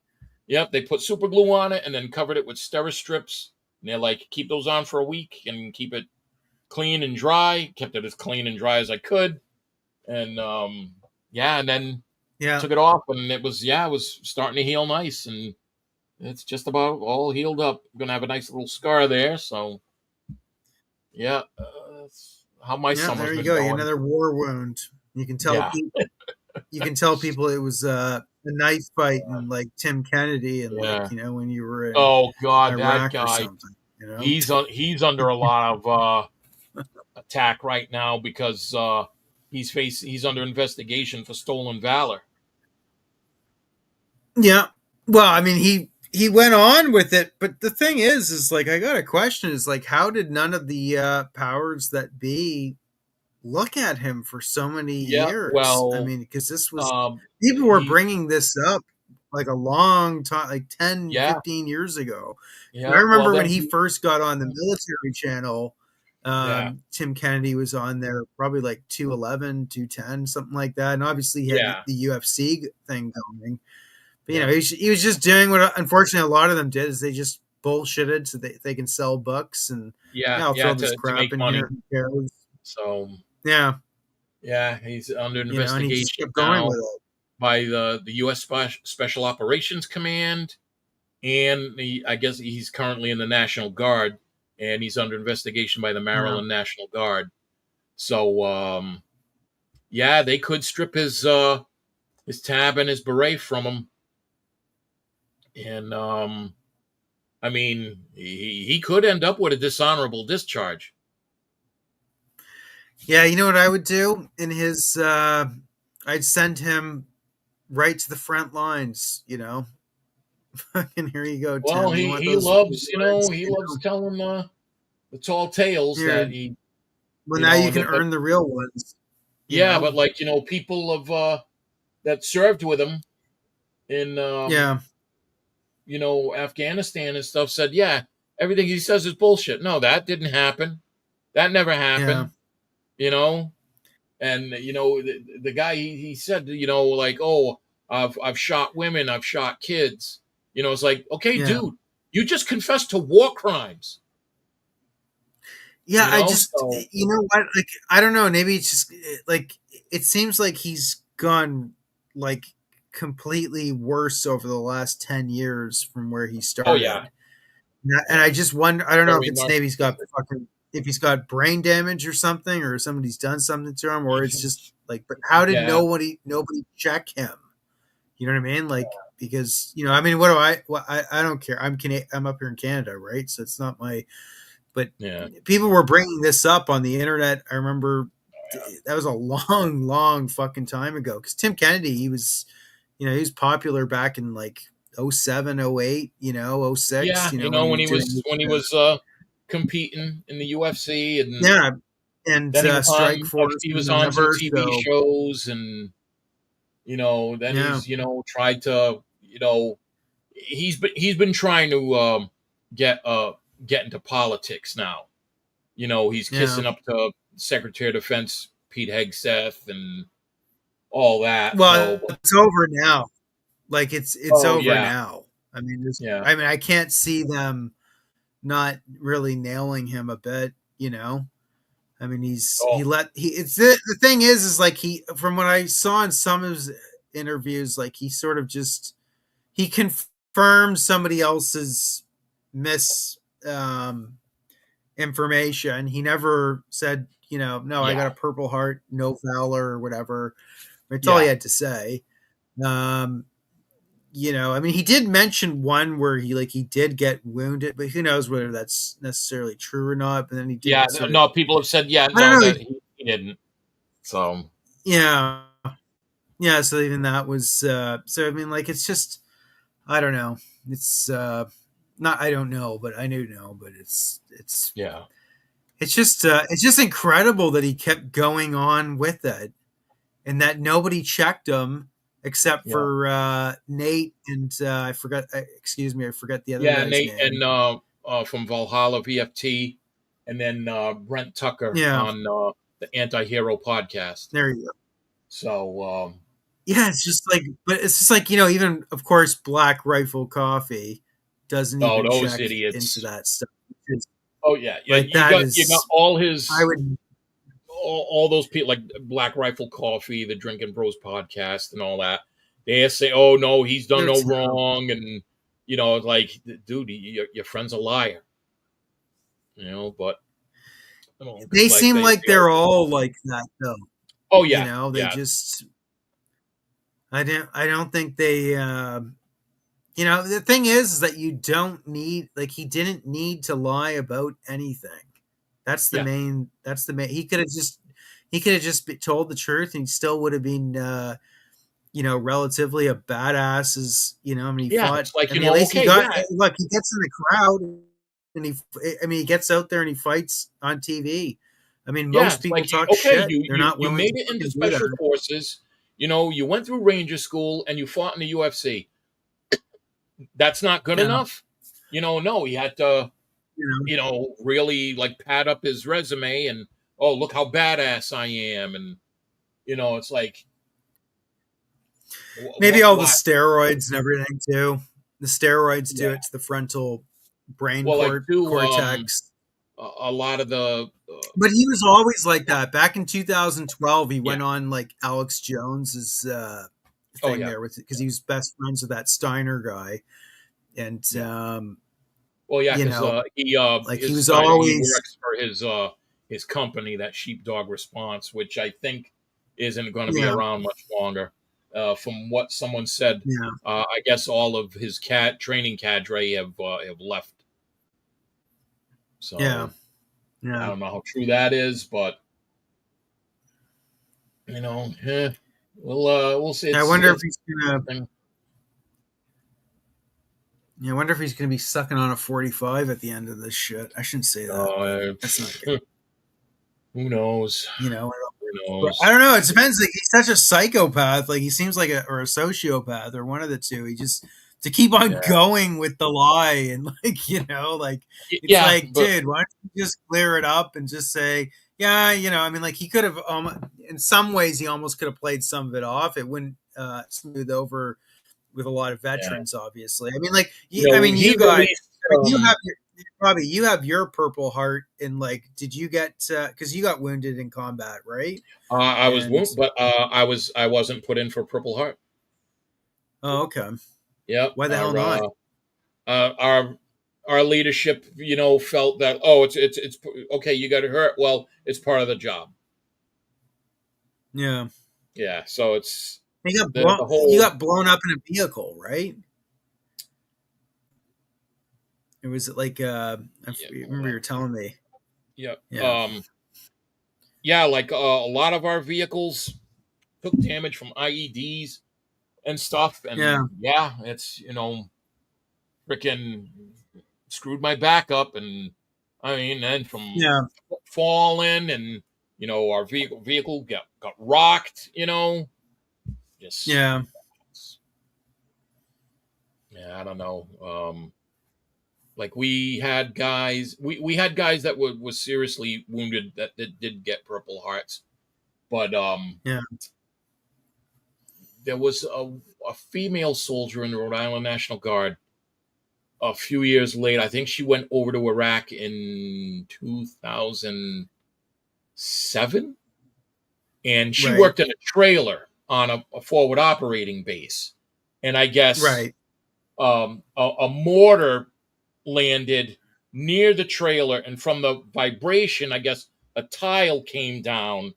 Yep. They put super glue on it and then covered it with Steri strips. And they're like, keep those on for a week and keep it clean and dry. Kept it as clean and dry as I could. And yeah, and then Yeah. took it off, and it was starting to heal nice, and it's just about all healed up. I'm gonna have a nice little scar there, so yeah, that's how my Yeah. summer's There you been go. going. Another war wound. You can tell. Yeah, You can tell people it was a knife fight and like Tim Kennedy and like yeah. when you were in Oh God, that Iraq or guy, something. he's under a lot of attack right now because he's under investigation for stolen valor. Yeah. Well, I mean, he went on with it, but the thing is like I got a question: is like how did none of the powers that be look at him for so many Yeah, years? I well, mean, because this was people were he, bringing this up like a long time, like 10, yeah, 15 years ago. And I yeah. Well, remember when then he he, first got on the military channel, yeah, Tim Kennedy was on there probably like 211, 210, something like that. And obviously he had yeah, the UFC thing going. But, yeah. he was just doing what, unfortunately, a lot of them did is they just bullshitted so they can sell books and, Yeah, yeah, I'll yeah, throw this to crap make in here. money. Who cares? So Yeah. yeah, he's under And he just investigation kept going with now it. by the U.S. Special Operations Command, and I guess he's currently in the National Guard, and he's under investigation by the Yeah. Maryland National Guard. So yeah, they could strip his tab and his beret from him, and I mean he could end up with a dishonorable discharge. Yeah, you know what I would do in his I'd send him right to the front lines. And here you go, Well, Tim. You want he those loves awards? he loves telling the tall tales that Here. he Well, now you and can that, but earn the real ones, you yeah, know? but like people of that served with him in Yeah. Afghanistan and stuff said, yeah, everything he says is bullshit. No, that didn't happen. That never Yeah. happened. You know, and the guy he said like, oh, I've shot women, I've shot kids. It's like, okay, Yeah. dude, you just confessed to war crimes. Yeah, I just, So you know what? Like, I don't know. Maybe it's just like it seems like he's gone like completely worse over the last 10 years from where he oh yeah, started. And I yeah, just wonder. I don't know if very it's maybe he's got narcissistic. fucking if he's got brain damage or something, or somebody's done something to him, or it's just like. But how did Yeah, nobody check him? You know what I mean? Like because I mean, what do I? Well, I don't care. I'm up here in Canada, right? So it's not my. But Yeah. people were bringing this up on the internet. I remember that was a long fucking time ago. Because Tim Kennedy, he was, he was popular back in like 07, 08, oh Yeah, 06, when he when was doing he his, was competing in the UFC, and yeah, and then he was Strike on Force he and was on some whatever. TV So shows, and then yeah, he's tried to he's been trying to get get into politics now. He's yeah. kissing up to Secretary of Defense Pete Hegseth and all that. Well, So, it's over now. Like it's oh over yeah, now. I mean, yeah. I can't see them not really nailing him a bit. I mean, Oh it's the thing is like from what I saw in some of his interviews, like he sort of just he confirmed somebody else's mis information. He never said, no, I got yeah, a Purple Heart, no valor or whatever. That's all he yeah, had to say. Um, I mean, he did mention one where he did get wounded, but who knows whether that's necessarily true or not. But then he yeah. did sort of, No, people have said I don't no, know, that he didn't. So yeah, yeah. So even that was, so I mean, like it's just, I don't know. It's not, I don't know, but I do know, but yeah, it's just incredible that he kept going on with it, and that nobody checked him except yeah, for Nate and I forgot. Excuse me, I forgot the other yeah. guy's Nate name. and from Valhalla VFT, and then Brent Tucker Yeah, on the Anti-Hero podcast. there you go. So Yeah, it's just like, but it's just like even of course Black Rifle Coffee doesn't oh, even those check into idiots. that stuff. It's Oh yeah, yeah. like You that got is, all I his would, all those people like Black Rifle Coffee, the Drinking Bros podcast, and all that. They say, "Oh no, he's done they're no terrible. wrong," and like, dude, your friend's a liar. But They like seem like they all they're say, all like that though. "Oh yeah, They yeah, just, I don't think they, the thing is that you don't need, like, he didn't need to lie about anything. yeah, That's the main, he could have just told the truth and he still would have been, relatively a badass as, I mean, he yeah." fought, It's like I mean, at least he okay, got, yeah, look, he gets in the crowd and I mean, he gets out there and he fights on TV. I mean, yeah. most It's people like talk okay, shit. They're not you willing made to it into fucking do special that. forces. You went through Ranger School and you fought in the UFC. That's not good Yeah. enough. No, he had to You know, really like pad up his resume and oh, look how badass I am. And, it's like, maybe all the why? steroids and everything too. The steroids do Yeah. it to the frontal brain Well, like, too, cortex. a lot of the, But he was always like that. Back in 2012, he yeah. went on like Alex Jones's Oh, thing yeah. there with, because he was best friends with that Steiner guy, and Yeah. Well, yeah, because like he his was Steiner, he always, works for his company, that Sheepdog Response, which I think isn't going to be yeah, around much longer. From what someone said, yeah, I guess all of his training cadre have left. yeah, So I yeah. don't know how true that is, but we'll see. I It's wonder if he's gonna. interesting. Yeah, I wonder if he's gonna be sucking on a 45 at the end of this shit. I shouldn't say that. Uh, That's not good. who knows? You know, Who But knows? I don't know. It depends. Like he's such a psychopath. Like he seems like a sociopath or one of the two. He just to keep on Yeah, going with the lie and like like it's yeah, like, but dude, why don't you just clear it up and just say, yeah, I mean, like he could have in some ways he almost could have played some of it off. It wouldn't smooth over with a lot of yeah, veterans, obviously. I mean, like I mean, he you got. released. I mean, you have your, Robbie, you have your Purple Heart, and like, did you get? Because you got wounded in combat, right? I was, And but I wasn't put in for Purple Heart. oh, okay. Yep, Why the hell not? uh, our our leadership, felt that it's okay. You got hurt. Well, it's part of the job. Yeah, Yeah, so it's the you whole. got blown up in a vehicle, right? It was like I Yeah, hold remember you on. were telling me. Yeah. Yeah. Yeah, like a lot of our vehicles took damage from IEDs and stuff, Yeah. and yeah, it's freaking screwed my back up, and I mean, then from Yeah. falling, and our vehicle got rocked, just Yeah. yeah, I don't know. Like we had guys that was seriously wounded that did get Purple Hearts, but Yeah. there was a female soldier in the Rhode Island National Guard a few years later. I think she went over to Iraq in 2007, and she Right. worked in a trailer on a forward operating base. And I guess Right. a mortar landed near the trailer, and from the vibration, I guess a tile came down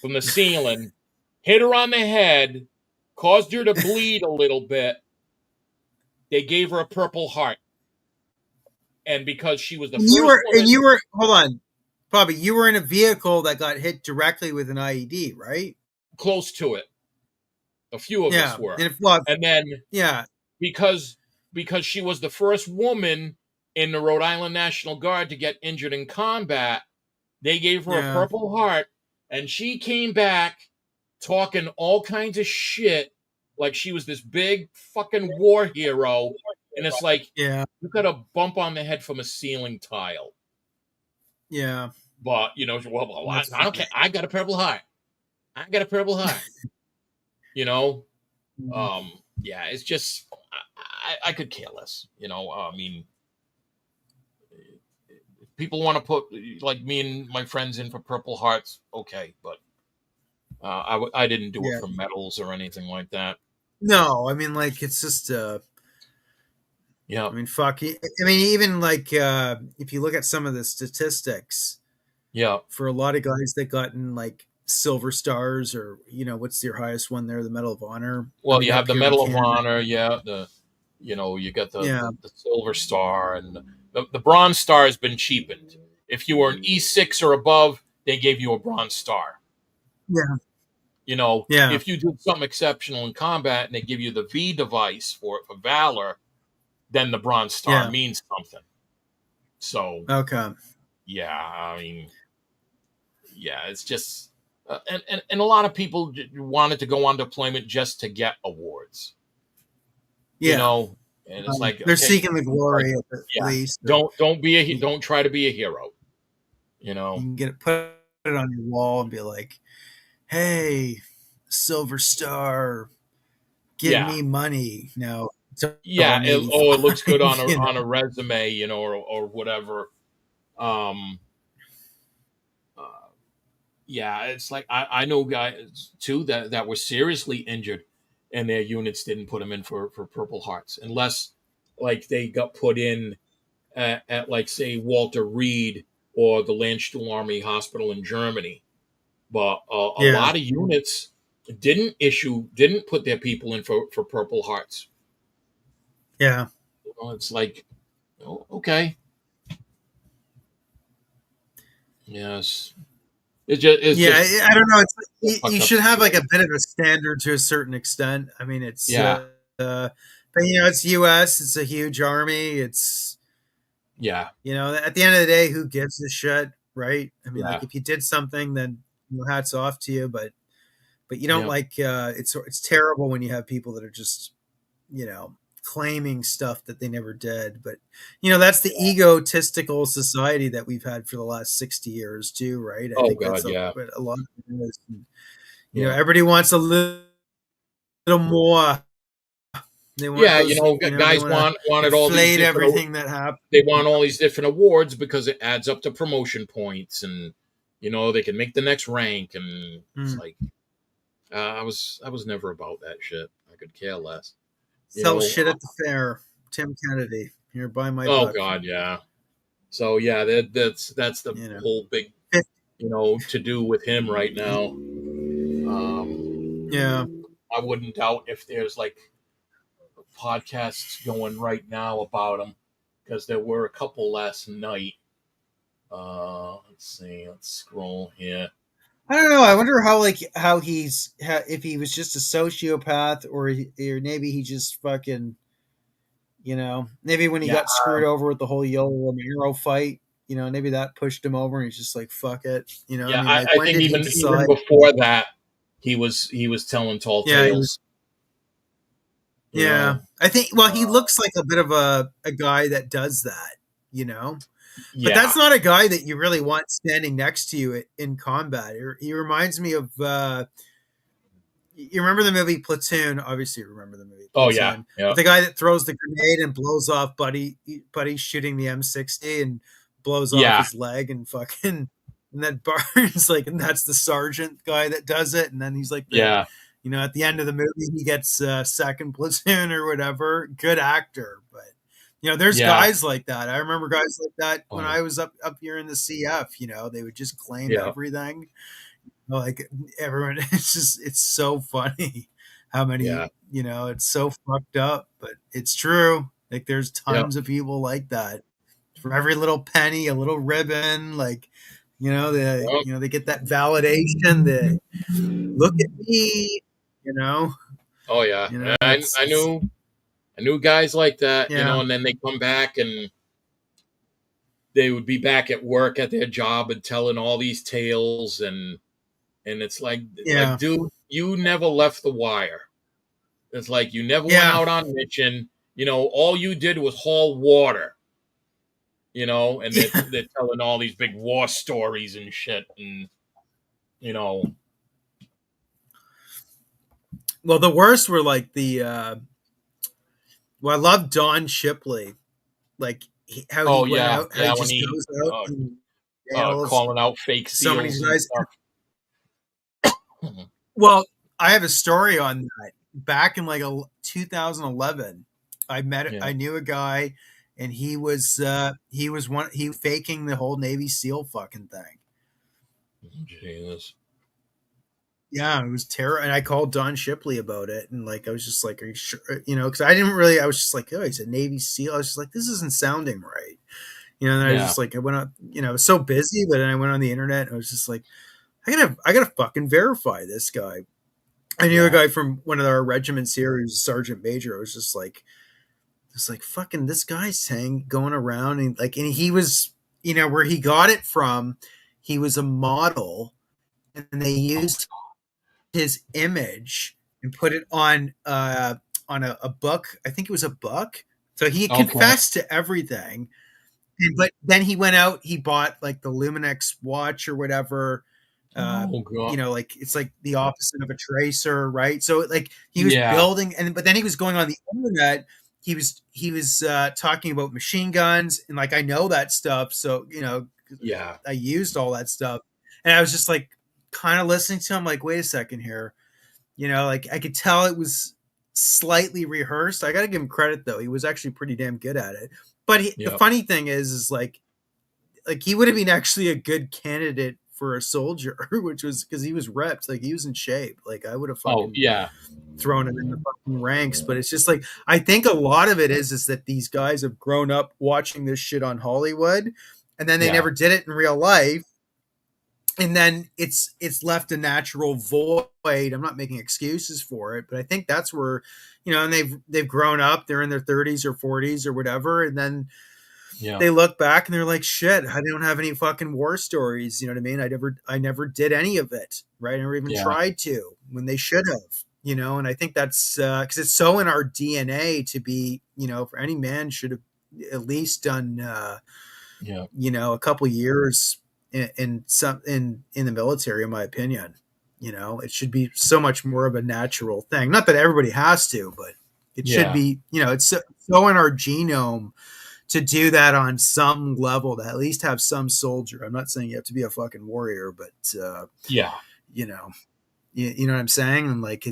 from the ceiling, hit her on the head, caused her to bleed a little bit. They gave her a Purple Heart, and because she was the first And woman you were hold on, Bobby. You were in a vehicle that got hit directly with an IED, right? close to it, a few of us Yeah. were, And if well, and then yeah. because she was the first woman in the Rhode Island National Guard to get injured in combat, they gave her a Yeah. Purple Heart, and she came back talking all kinds of shit like she was this big fucking war hero. And it's like, Yeah. you got a bump on the head from a ceiling tile. Yeah. But, That's I don't funny. care. I got a Purple Heart. I got a Purple Heart. You know? Yeah, it's just, I could care less. I mean, people want to put, like, me and my friends in for Purple Hearts. Okay. But I didn't do it Yeah. for medals or anything like that. No, I mean, like, it's just Yeah. I mean, fuck. I mean, even like if you look at some of the statistics Yeah. for a lot of guys that gotten like silver stars, or what's your highest one there, the Medal of Honor. I Well, mean, you up have the here in Medal of Canada. Honor. Yeah. You got Yeah. the Silver Star, and the Bronze Star has been cheapened. If you were an E6 or above, they gave you a Bronze Star. Yeah. Yeah. If you did something exceptional in combat and they give you the V device for valor, then the Bronze Star Yeah. means something. So, Okay. yeah, I mean, yeah, it's just, and a lot of people wanted to go on deployment just to get awards, you Yeah. know, and it's like, They're okay, seeking the like, glory at yeah, least. Or don't try to be a hero, you you know. can put it on your wall and be like, "Hey, silver star, give Yeah, me money." No, until yeah. I'm It looks 85. good on a You know. resume, or whatever. Um, uh, yeah, it's like I know guys too that were seriously injured, and their units didn't put them in for Purple Hearts unless like they got put in at like say Walter Reed or the Landstuhl Army Hospital in Germany. But a Yeah. lot of units didn't put their people in for Purple Hearts. Yeah. It's like, okay, yes, it's Yeah, just I don't know. It's you fucked up should have like a situation. bit of a standard to a certain extent. I mean, it's Yeah, but it's U.S. It's a huge army. It's yeah, at the end of the day, who gives a shit, right? I mean, yeah, like if you did something, then hats off to you. But you don't yeah. like it's terrible when you have people that are just claiming stuff that they never did. But that's the egotistical society that we've had for the last 60 years too, right? I Oh think that's God, yeah, what a lot of it is. yeah, Everybody wants a little more. They want yeah. those, they Guys want to wanted all these inflate different. everything that happened. They want all these different awards because it adds up to promotion points, and they can make the next rank, and it's Mm. like I was never about that shit. I could care less. You Sell know. shit at the fair. Tim Kennedy, here, buy my Oh book. God, yeah. So yeah, that's the You know, whole big to do with him right now. yeah, I wouldn't doubt if there's like podcasts going right now about him because there were a couple last night. Let's see. Let's scroll here. I don't know. I wonder how if he was just a sociopath or maybe he just fucking, maybe when he Yeah, got screwed over with the whole Yoel Romero fight, maybe that pushed him over and he's just like, fuck it. I yeah. mean, like, I when think did he even decide? before that, he was telling tall Yeah, he was, tales. You yeah. know. I think, well, he looks like a bit of a guy that does that, you know? But Yeah. that's not a guy that you really want standing next to you in combat. He reminds me of you remember the movie Platoon? Obviously, you remember the movie Oh yeah. Platoon. Yeah. But the guy that throws the grenade and blows off Buddy shooting the M60 and blows off Yeah. his leg and fucking and then Barnes like and that's the sergeant guy that does it and then he's like the Yeah. at the end of the movie he gets second platoon or whatever. Good actor, but there's Yeah. guys like that. I remember guys like that when Oh I was up here in the CF. They would just claim yeah. everything. Like everyone, it's so funny how many, Yeah. it's so fucked up, but it's true. Like there's Yeah. tons of people like that. For every little penny, a little ribbon, like, Well, they get that validation that look at me, oh yeah. it's, I knew guys like that. yeah, And then they come back and they would be back at work at their job and telling all these tales and it's like yeah, dude, you never left the wire. It's like you never went yeah, out on mission. All you did was haul water. And yeah. they're telling all these big war stories and shit, and you know, Well, the worst were like well, I love Don Shipley, like how he oh went yeah, out, how he yeah, when just he goes out and nails calling out fake so many seals and guys. stuff. Well, I have a story on that. Back in like 2011, I Yeah, knew a guy, and he was faking the whole Navy SEAL fucking thing. Jesus. Yeah, it was terrible. And I called Don Shipley about it, and like I was just like, "Are you sure?" Because I didn't really. I was just like, "Oh, he's a Navy SEAL." I was just like, "This isn't sounding right." And I was Yeah, just like, I went on. I was so busy, but then I went on the internet. And I was just like, I gotta fucking verify this guy. I knew a yeah, guy from one of our regiments here who's a sergeant major. I was just like, fucking this guy's saying going around and he was, where he got it from. He was a model, and they used his image and put it on a book. I think it was a book. So he okay. confessed to everything. But then he went out. He bought like the Luminex watch or whatever. Oh god. Like it's like the opposite of a tracer, right? So like he was Yeah, building, but then he was going on the internet. He was talking about machine guns, and like I know that stuff. So yeah, I used all that stuff, and I was just like kind of listening to him. Like, wait a second here, like I could tell it was slightly rehearsed. I got to give him credit though; he was actually pretty damn good at it. But the yeah. funny thing is like he would have been actually a good candidate for a soldier, which was because he was ripped, like he was in shape. Like I would have Oh fucking yeah, thrown him in the fucking ranks. But it's just like I think a lot of it is that these guys have grown up watching this shit on Hollywood, and then they yeah, never did it in real life. And then it's left a natural void. I'm not making excuses for it, but I think that's where, and they've grown up. They're in their 30s or 40s or whatever, and then yeah, they look back and they're like, shit, I don't have any fucking war stories. You know what I mean? I never did any of it. Right. I never even yeah, tried to when they should have, and I think that's cause it's so in our DNA to be, for any man should have at least done, yeah, a couple years in the military, in my opinion. It should be so much more of a natural thing. Not that everybody has to, but it should yeah, be, it's so in our genome to do that on some level, to at least have some soldier. I'm not saying you have to be a fucking warrior, but yeah, you know, you know what I'm saying? And like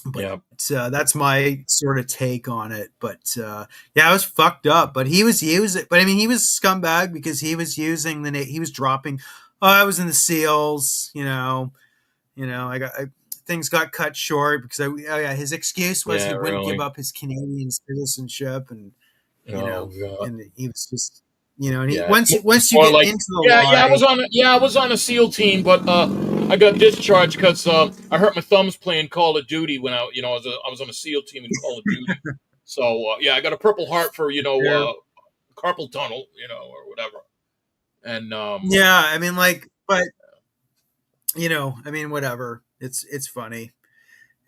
but yeah, that's my sort of take on it. But yeah, I was fucked up. But he was using, but I mean, he was a scumbag because he was using he was dropping. Oh, I was in the SEALs. Things got cut short because his excuse was yeah. he wouldn't give Really. up his Canadian citizenship and Oh god. and he was just, and he Yeah, once you or get like into the yeah. lie, I was on a SEAL team, but I got discharged because I hurt my thumbs playing Call of Duty when I was on a SEAL team in Call of Duty. So yeah, I got a Purple Heart for there, carpal tunnel, or whatever. And yeah, I mean, like, but I mean, whatever. It's funny.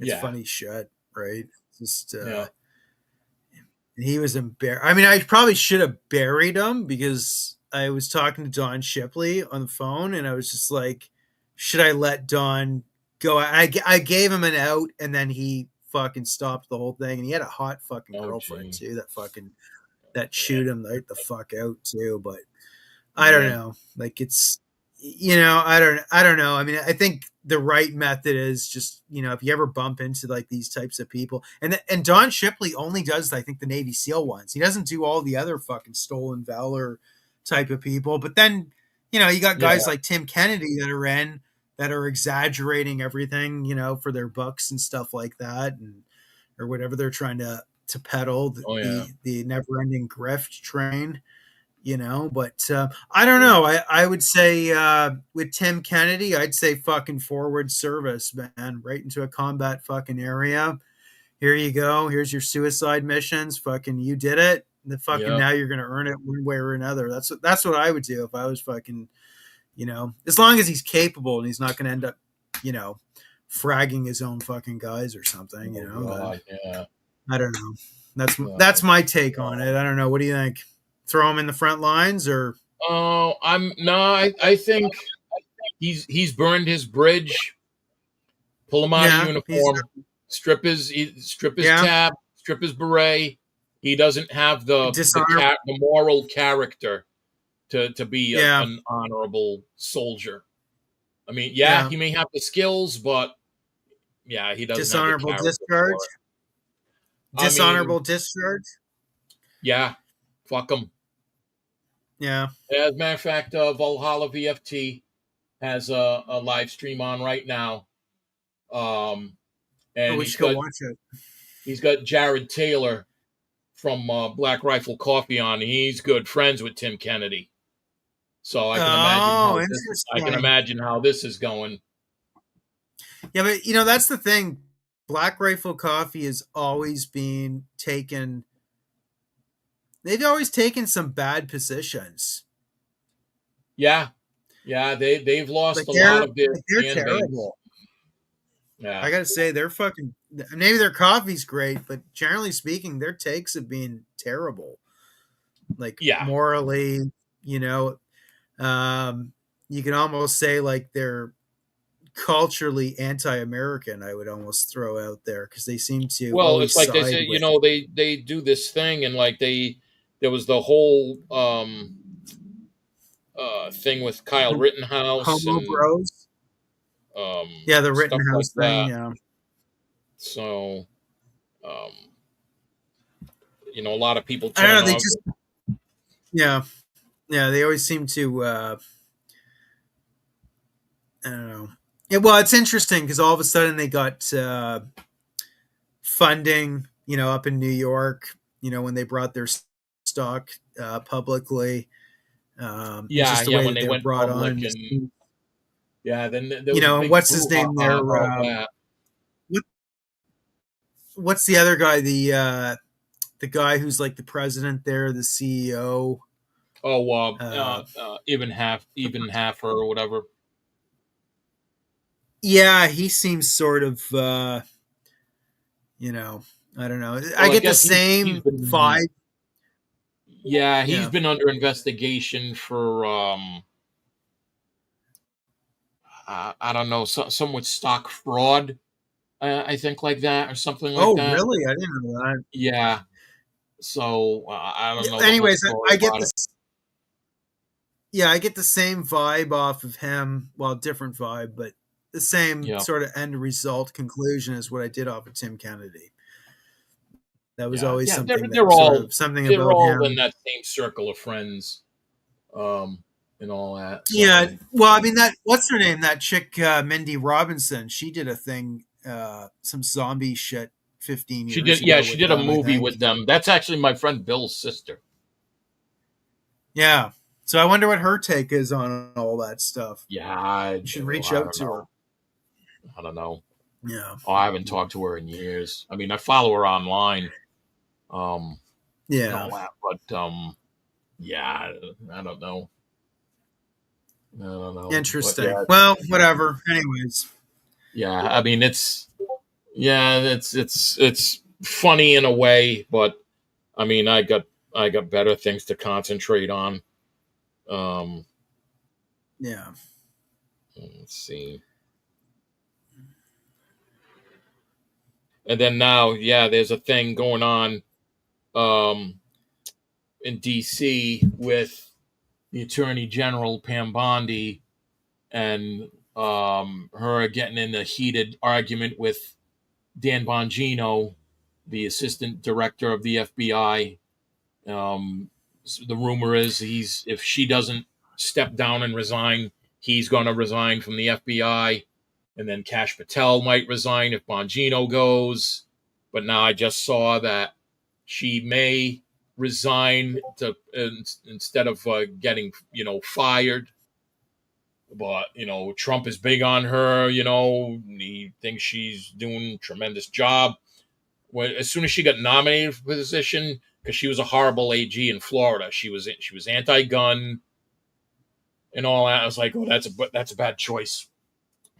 It's yeah, funny shit, right? Just yeah, he was embarrassed. I mean, I probably should have buried him because I was talking to Don Shipley on the phone, and I was just like, should I let Don go? I gave him an out, and then he fucking stopped the whole thing, and he had a hot fucking oh girlfriend gee, too. That chewed him the fuck out too. But I don't yeah, know. Like it's I don't know. I mean, I think the right method is just, if you ever bump into like these types of people, and Don Shipley only does, I think, the Navy SEAL ones. He doesn't do all the other fucking stolen valor type of people. But then, you got yeah, guys like Tim Kennedy that are exaggerating everything, for their books and stuff like that, and or whatever they're trying to peddle oh yeah, the never ending grift train. But I don't know. I would say with Tim Kennedy, I'd say fucking forward service, man, right into a combat fucking area. Here you go. Here's your suicide missions. Fucking, you did it. The fucking yeah, now you're gonna earn it one way or another. That's what I would do if I was fucking, as long as he's capable and he's not gonna end up, fragging his own fucking guys or something. oh Then god, yeah. I don't know. That's Oh, my take on it. I don't know. What do you think? Throw him in the front lines or? oh, I'm no. I think he's burned his bridge. Pull him out of Yeah, he's uniform. Strip his yeah, tab. Strip his beret. He doesn't have dishonorable. the moral character to be Yeah, an honorable soldier. I mean, yeah, yeah, he may have the skills, but yeah, he doesn't have the dishonorable character discharge. for it. I mean, Dishonorable discharge. yeah, fuck him. Yeah. As a matter of fact, Valhalla VFT has a live stream on right now. Oh, And we should go watch it. he's got Jared Taylor from Black Rifle Coffee on. He's good friends with Tim Kennedy, so Oh, I can interesting. imagine how this is going. Yeah, but that's the thing. Black Rifle Coffee has always been taken. They've always taken some bad positions. Yeah, yeah, they've Like lost a lot they're of their like they're fan base. terrible. Yeah, I gotta say, they're fucking. Maybe their coffee's great, but generally speaking, their takes have been terrible. Like yeah. morally, you know, you can almost say like they're culturally anti-American. I would almost throw out there because they seem to Well, it's always like they side say, with they do this thing, and like there was the whole thing with Kyle Rittenhouse homo and bros. Yeah, the stuff like Rittenhouse thing. that. Yeah, So, um, a lot of people I don't turn know. They on. just yeah, yeah. They always seem to. I don't know. Yeah, well, it's interesting because all of a sudden they got funding, up in New York, when they brought their stock publicly. It's Yeah, just the yeah, way when that they they were went brought public, on. and yeah, then there was a And big what's his name there? brouhaha about that. What, what's the other guy? The guy who's like the president there, the CEO. Oh, Uh, even half or whatever. yeah, he seems sort of, I don't know. I Well, I get the guess he's same been vibe. yeah, he's Yeah. been under investigation for I don't know, some with stock fraud, I think like that or something like Oh, that. really? I didn't know that. Yeah. So I don't Yeah, know the whole anyways, story I get about it. this. Yeah, I get the same vibe off of him. Well, different vibe, but the same Yeah, sort of end result conclusion as what I did off of Tim Kennedy. That was yeah, always yeah. something They're that sort all of something they're about all in him. that same circle of friends, um, and all that. Yeah, So well, I mean that what's her name? That chick, Mindy Robinson. She did a thing, some zombie shit 15 She years did. Yeah, ago she with did a them, I movie think. with them. That's actually my friend Bill's sister. Yeah. So I wonder what her take is on all that stuff. Yeah, I You should do. reach I out don't to her. know. I don't know. Yeah. Oh, I haven't talked to her in years. I mean, I follow her online, and Yeah. all that, but yeah, I don't know. I don't know. But Interesting. yeah, Well, whatever. Anyways. yeah. I mean, it's funny in a way, but I mean, I got better things to concentrate on. Um, Yeah. let's see. And then now, yeah, there's a thing going on um, in D.C. with the Attorney General Pam Bondi and her getting in a heated argument with Dan Bongino, the assistant director of the FBI. So the rumor is if she doesn't step down and resign, he's going to resign from the FBI, and then Kash Patel might resign if Bongino goes. But now I just saw that she may resign instead of getting fired. But Trump is big on her. He thinks she's doing a tremendous job. As soon as she got nominated for the position, because she was a horrible AG in Florida, she was anti-gun and all that. I was like, oh, that's a bad choice.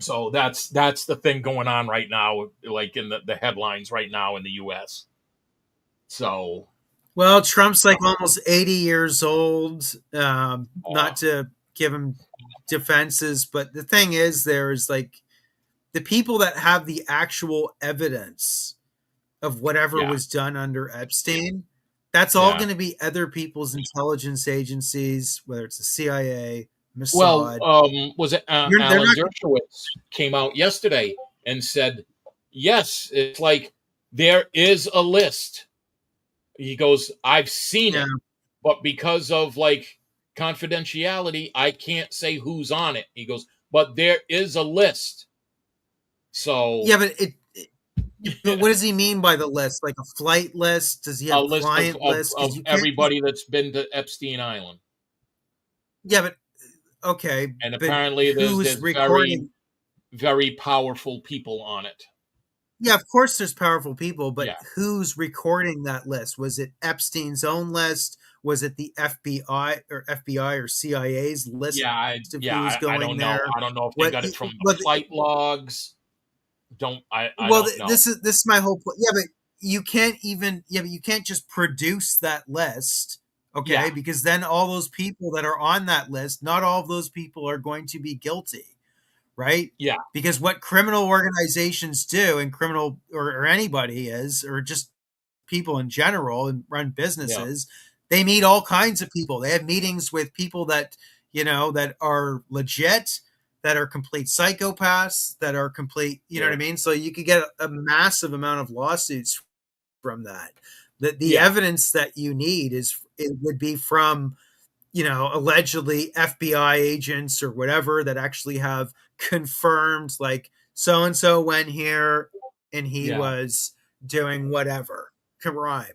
So that's the thing going on right now, like in the headlines right now in the U.S. So Well, Trump's like almost 80 years old. uh, Not to give him defenses, but the thing is, there's like the people that have the actual evidence of whatever yeah, was done under Epstein. That's all yeah. going to be other people's intelligence agencies, whether it's the CIA, Well, Mossad. was it They're Alan not. Dershowitz came out yesterday and said, yes, it's like there is a list. He goes, I've seen Yeah, it, but because of like confidentiality, I can't say who's on it. He goes, but there is a list. So yeah, but but what does he mean by the list? Like a flight list? Does he have a a list of, client of, list? Because of you can't just. everybody that's been to Epstein Island. Yeah, but okay, And but apparently who's there's very, recording? very powerful people on it. Yeah, of course there's powerful people, but Yeah. who's recording that list? Was it Epstein's own list? Was it the FBI or CIA's list Yeah, of who was I going don't know. there? I don't know if they What? got it from the What? flight logs. I Well, don't know. this is my whole point. Yeah, but you can't even. Yeah, but you can't just produce that list, Yeah, okay? Because then all those people that are on that list, not all of those people are going to be guilty, right? yeah, Because what criminal organizations do, and criminal or anybody is, or just people in general and run yeah, businesses, they meet all kinds of people. They have meetings with people that, that are legit, that are complete psychopaths, that are complete, you know what yeah, I mean? So you could get a massive amount of lawsuits from that. The yeah, evidence that you need it would be from, allegedly FBI agents or whatever that actually have confirmed, like, so and so went here and he yeah, was doing whatever crime.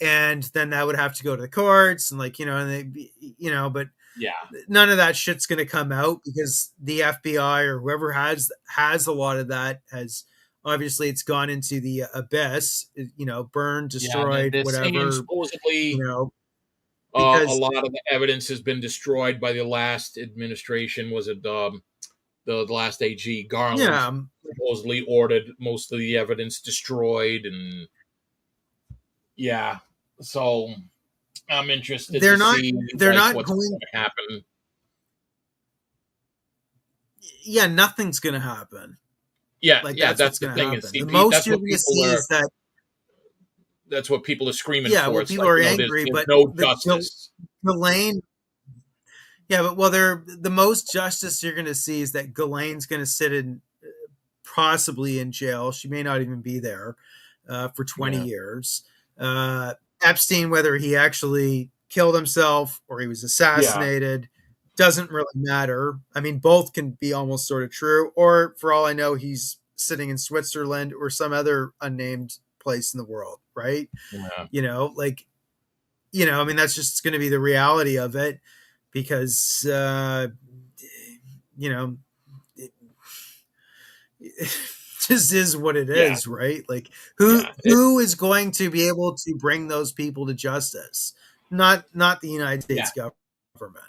And then that would have to go to the courts and, like, but yeah, none of that shit's going to come out because the FBI or whoever has a lot of that has obviously it's gone into the abyss, burned, yeah. destroyed, They're saying whatever, you supposedly know, a because lot of the evidence has been destroyed by the last administration. Was it the last AG Garland yeah, supposedly ordered most of the evidence destroyed, and yeah. So I'm interested they're to not see they're like not what's going. going to happen. Yeah, nothing's going to happen. Yeah, Like, yeah. that's That's what's the going to thing. And happen. see, The most that's you're what going to people see are. is that, That's what people are screaming yeah, for. well, It's people like are angry, there's but no the justice. Ghislaine. Yeah, but well, they're the most justice you're going to see is that Ghislaine's going to sit in possibly in jail. She may not even be there for 20 Yeah, years. Uh, Epstein, whether he actually killed himself or he was yeah, assassinated, doesn't really matter. I mean, both can be almost sort of true. Or for all I know, he's sitting in Switzerland or some other unnamed place in the world, right? Yeah. You know, like, I mean, that's just going to be the reality of it, because you know, it just is what it Yeah. is, right? Like, Yeah. who is going to be able to bring those people to justice? Not the United Yeah. States government.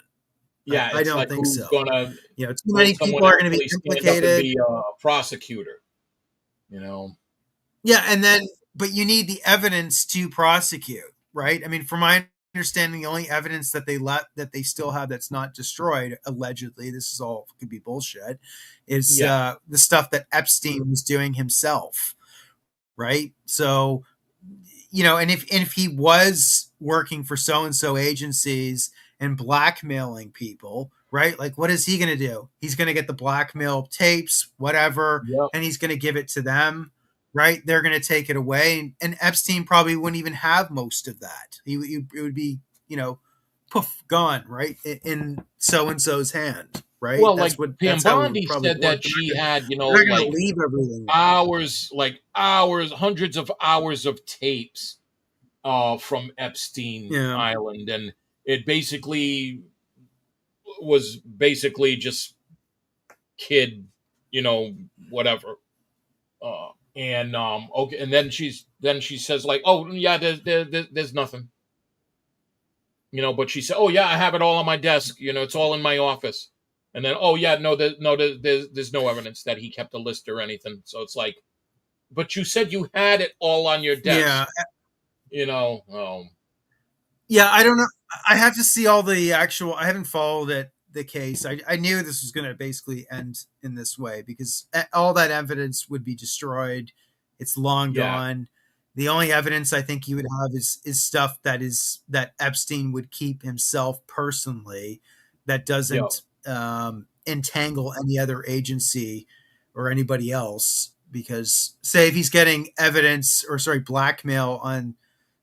Yeah. I It's don't like, think who's so. gonna Too will many someone people are going to be actually stand up and implicated. be a prosecutor? You know. Yeah, and then, but you need the evidence to prosecute, right? I mean, from my understanding, the only evidence that they still have that's not destroyed, allegedly, this is all could be bullshit, is Yeah. the stuff that Epstein was doing himself, right? So, and if he was working for so and so agencies and blackmailing people, right? Like, what is he going to do? He's going to get the blackmail tapes, whatever, Yep. and he's going to give it to them, right? They're going to take it away, and Epstein probably wouldn't even have most of that. It would be, poof, gone, right, in so and so's hand, right? Well, like That's how it would Pam probably said work. that she had, They're not going to like leave everything. hours, hundreds of hours of tapes from Epstein Yeah. Island, and it basically was basically just kid, whatever. And okay, and then she says like, oh yeah, there's nothing, but she said, oh yeah, I have it all on my desk, it's all in my office. And then, oh yeah, no, there's no evidence that he kept a list or anything. So it's like, but you said you had it all on your desk, Yeah. Yeah, I don't know. I have to see all the actual. I haven't followed the case. I knew this was going to basically end in this way, because all that evidence would be destroyed. It's long yeah, gone. The only evidence I think you would have is stuff that Epstein would keep himself personally, that yeah, doesn't entangle any other agency or anybody else. Because, say, if he's getting evidence, or sorry, blackmail on,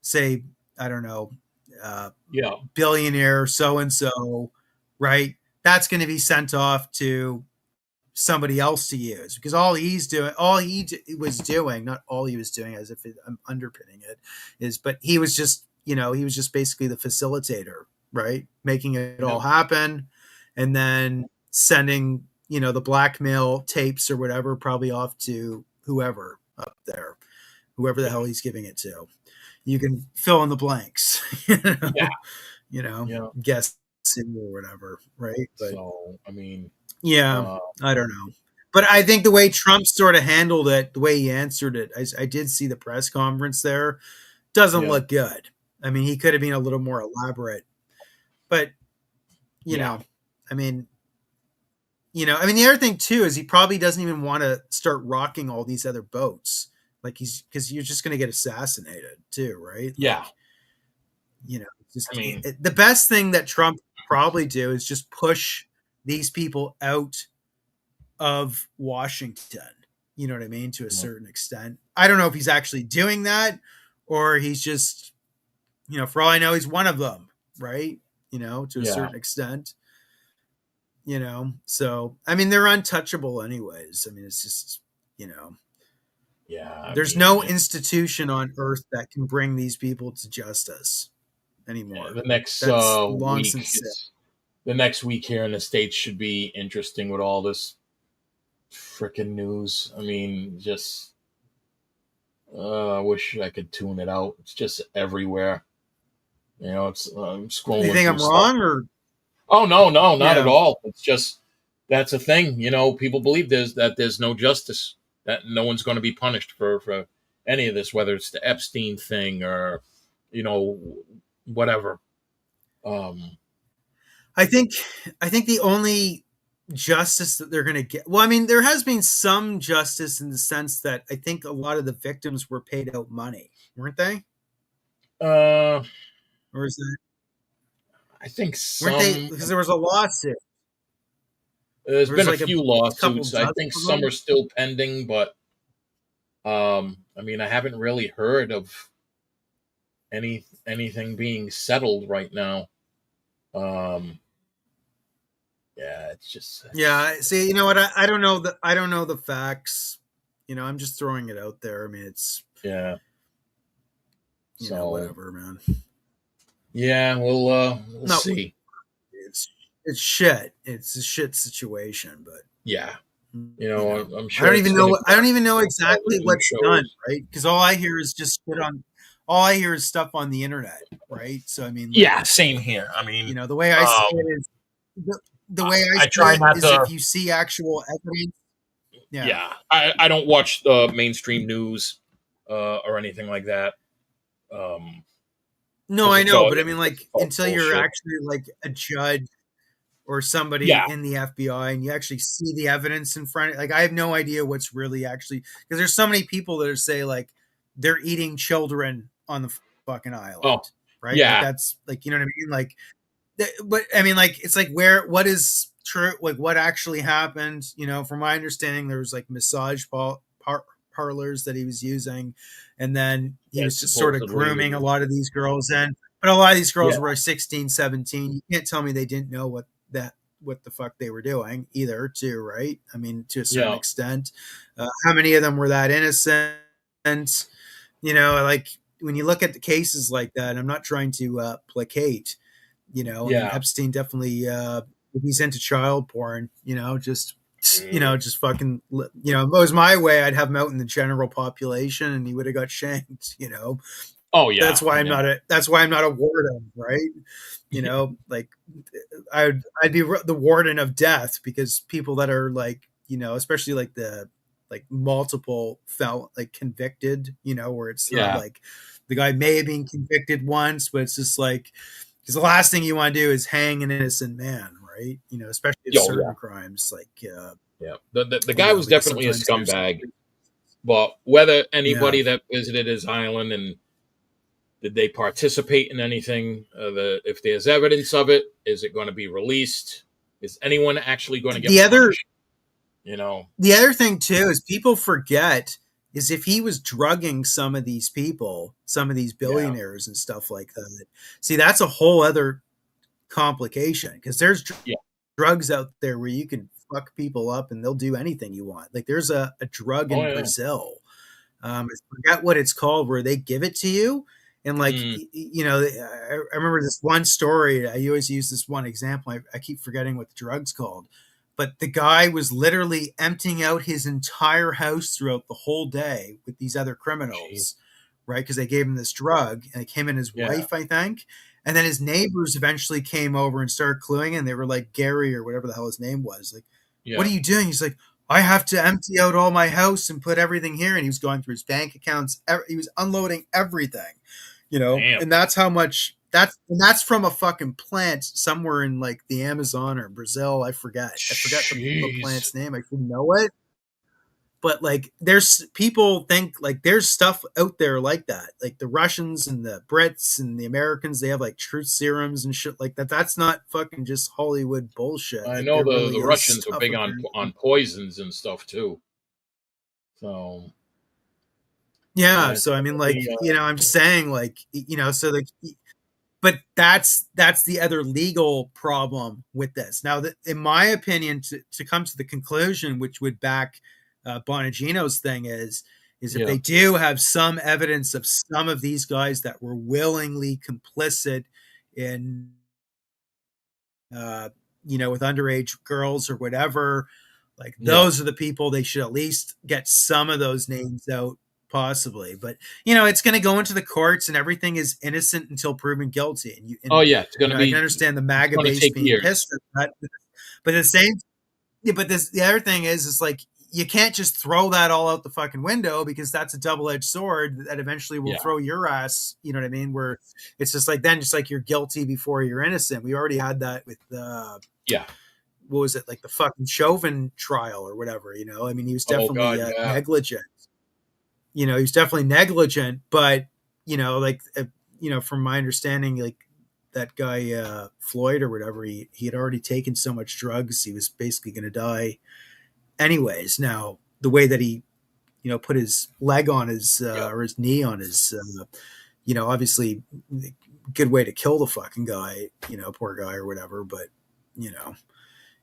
say, I don't know, yeah, billionaire so and so, right? That's going to be sent off to somebody else to use, because all he was doing, not all he was doing, as if I'm underpinning it, is, but he was just, he was just basically the facilitator, right? Making it yeah, all happen, and then sending, the blackmail tapes or whatever, probably off to whoever up there, whoever the yeah, hell he's giving it to. You can fill in the blanks, yeah, you know, yeah. guessing or whatever, right? But So I mean, yeah, uh, I don't know. But I think the way Trump sort of handled it, the way he answered it, I did see the press conference there, doesn't yeah, look good. I mean, he could have been a little more elaborate, but you yeah, know, I mean, the other thing too is he probably doesn't even want to start rocking all these other boats, like because you're just going to get assassinated too, right? yeah. Like, I mean, the best thing that Trump probably do is just push these people out of Washington. You know what I mean? To a certain extent. I don't know if he's actually doing that, or he's just, for all I know, he's one of them, right? To a yeah, certain extent. So I mean, they're untouchable anyways. I mean, it's just, yeah. I there's mean, no institution on earth that can bring these people to justice anymore. the next That's long week since said. is the next week here in the States should be interesting with all this freaking news. I mean, just I wish I could tune it out. It's just everywhere. It's I'm You scrolling think through I'm stuff. wrong, or Oh no, not at yeah? all. It's just that's a thing. People believe there's no justice, that no one's going to be punished for any of this, whether it's the Epstein thing or you know whatever. Um, I think I think the only justice that they're going to get. Well, I mean, there has been some justice in the sense that I think a lot of the victims were paid out money, weren't they? uh, Or is that I think weren't they? some Because there was a lawsuit. there's There was been a like a few couple lawsuits. I dozen think of some them. are still pending, but I mean, I haven't really heard of anything being settled right now. Um, yeah, it's just Yeah. See, you know what? I don't know the facts. I'm just throwing it out there. I mean, it's yeah. So whatever, man. yeah, we'll No, see. it's shit. It's a shit situation, but Yeah, I'm I sure don't it's even going to know. get I don't even know on exactly television what's done, shows. right? Because all I hear is just shit on. All I hear is stuff on the internet, right? So I mean, like, Yeah, same here. I mean, the way I see it is the way I I see try it not is to. if you see actual evidence. Yeah. Yeah, I don't watch the mainstream news or anything like that. No, Because I it's know, all but I mean, like, it's all until you're bullshit. actually like a judge or somebody Yeah. in the FBI and you actually see the evidence in front, like, I have no idea what's really actually because there's so many people that say like they're eating children on the fucking Oh, island, right? Like yeah. that's like, you know what I mean? Like, but I mean, like, it's like what is true, like what actually happened. From my understanding, there was like massage parlors that he was using, and then he Yeah, was just sort of supposedly. grooming a lot of these girls in. But a lot of these girls Yeah. were 16, 17. You can't tell me they didn't know what the fuck they were doing either, too, right? I mean, to a certain Yeah. extent. How many of them were that innocent? Like when you look at the cases like that, I'm not trying to placate. I mean, Yeah. Epstein definitely, if he's into child porn, Mm. just fucking, if it was my way, I'd have him out in the general population and he would have got shanked. Oh, yeah. That's why I'm not a warden, right? Like I'd be the warden of death because people that are like, especially like the like multiple like convicted, where it's not Yeah. like the guy may have been convicted once, but it's just like because the last thing you want to do is hang an innocent man, right? Especially if Oh, yeah. certain crimes like Yeah. The guy was because definitely a sometimes there's scumbag. But whether yeah. anybody that visited his island and did they participate in anything, if there's evidence of it, is it going to be released? Is anyone actually going to get The other punished? You know? The other thing too is people forget is if he was drugging some of these people, some of these Yeah. billionaires and stuff like that. See, that's a whole other complication because there's Yeah. drugs out there where you can fuck people up and they'll do anything you want. Like there's a drug Oh, in yeah. Brazil. I forget what it's called where they give it to you. And like, Mm. I remember this one story. I always use this one example. I keep forgetting what the drug's called, but the guy was literally emptying out his entire house throughout the whole day with these other Jeez. criminals, right? Because they gave him this drug and it came in his Yeah. wife, I think. And then his neighbors eventually came over and started cluing and they were like, Gary or whatever the hell his name was. Like, what Yeah. are you doing? He's like, I have to empty out all my house and put everything here. And he was going through his bank accounts. He was unloading everything, Damn. and that's how much that's from a fucking plant somewhere in like the Amazon or Brazil. I forget the Jeez. plant's name. I should know it. But like there's people think like there's stuff out there like that. Like the Russians and the Brits and the Americans, they have like truth serums and shit like that. That's not fucking just Hollywood bullshit. I Like know there the really is Russians are stuff big on apparently. poisons and stuff too. So Yeah, yeah, so I mean, like, definitely, I'm just saying, like, so like, but that's the other legal problem with this. Now, in my opinion, to come to the conclusion, which would back Bonagino's thing is if yeah, they do have some evidence of some of these guys that were willingly complicit in, uh, with underage girls or whatever, like yeah. those are the people they should at least get some of those names out, possibly. But it's going to go into the courts, and everything is innocent until proven guilty. And Oh yeah, it's I can understand the it's MAGA gonna base take being years. pissed at that, but the same, yeah. But the other thing is like you can't just throw that all out the fucking window because that's a double edged sword that eventually will Yeah, throw your ass. You know what I mean? Where it's just like then, just like you're guilty before you're innocent. We already had that with yeah. what was it like the fucking Chauvin trial or whatever. I mean, he was Oh god, definitely yeah, negligent. He was definitely negligent, but like from my understanding, like that guy Floyd or whatever, he had already taken so much drugs, he was basically going to die anyways. Now the way that he put his leg on his yeah. or his knee on his obviously good way to kill the fucking guy, poor guy or whatever, but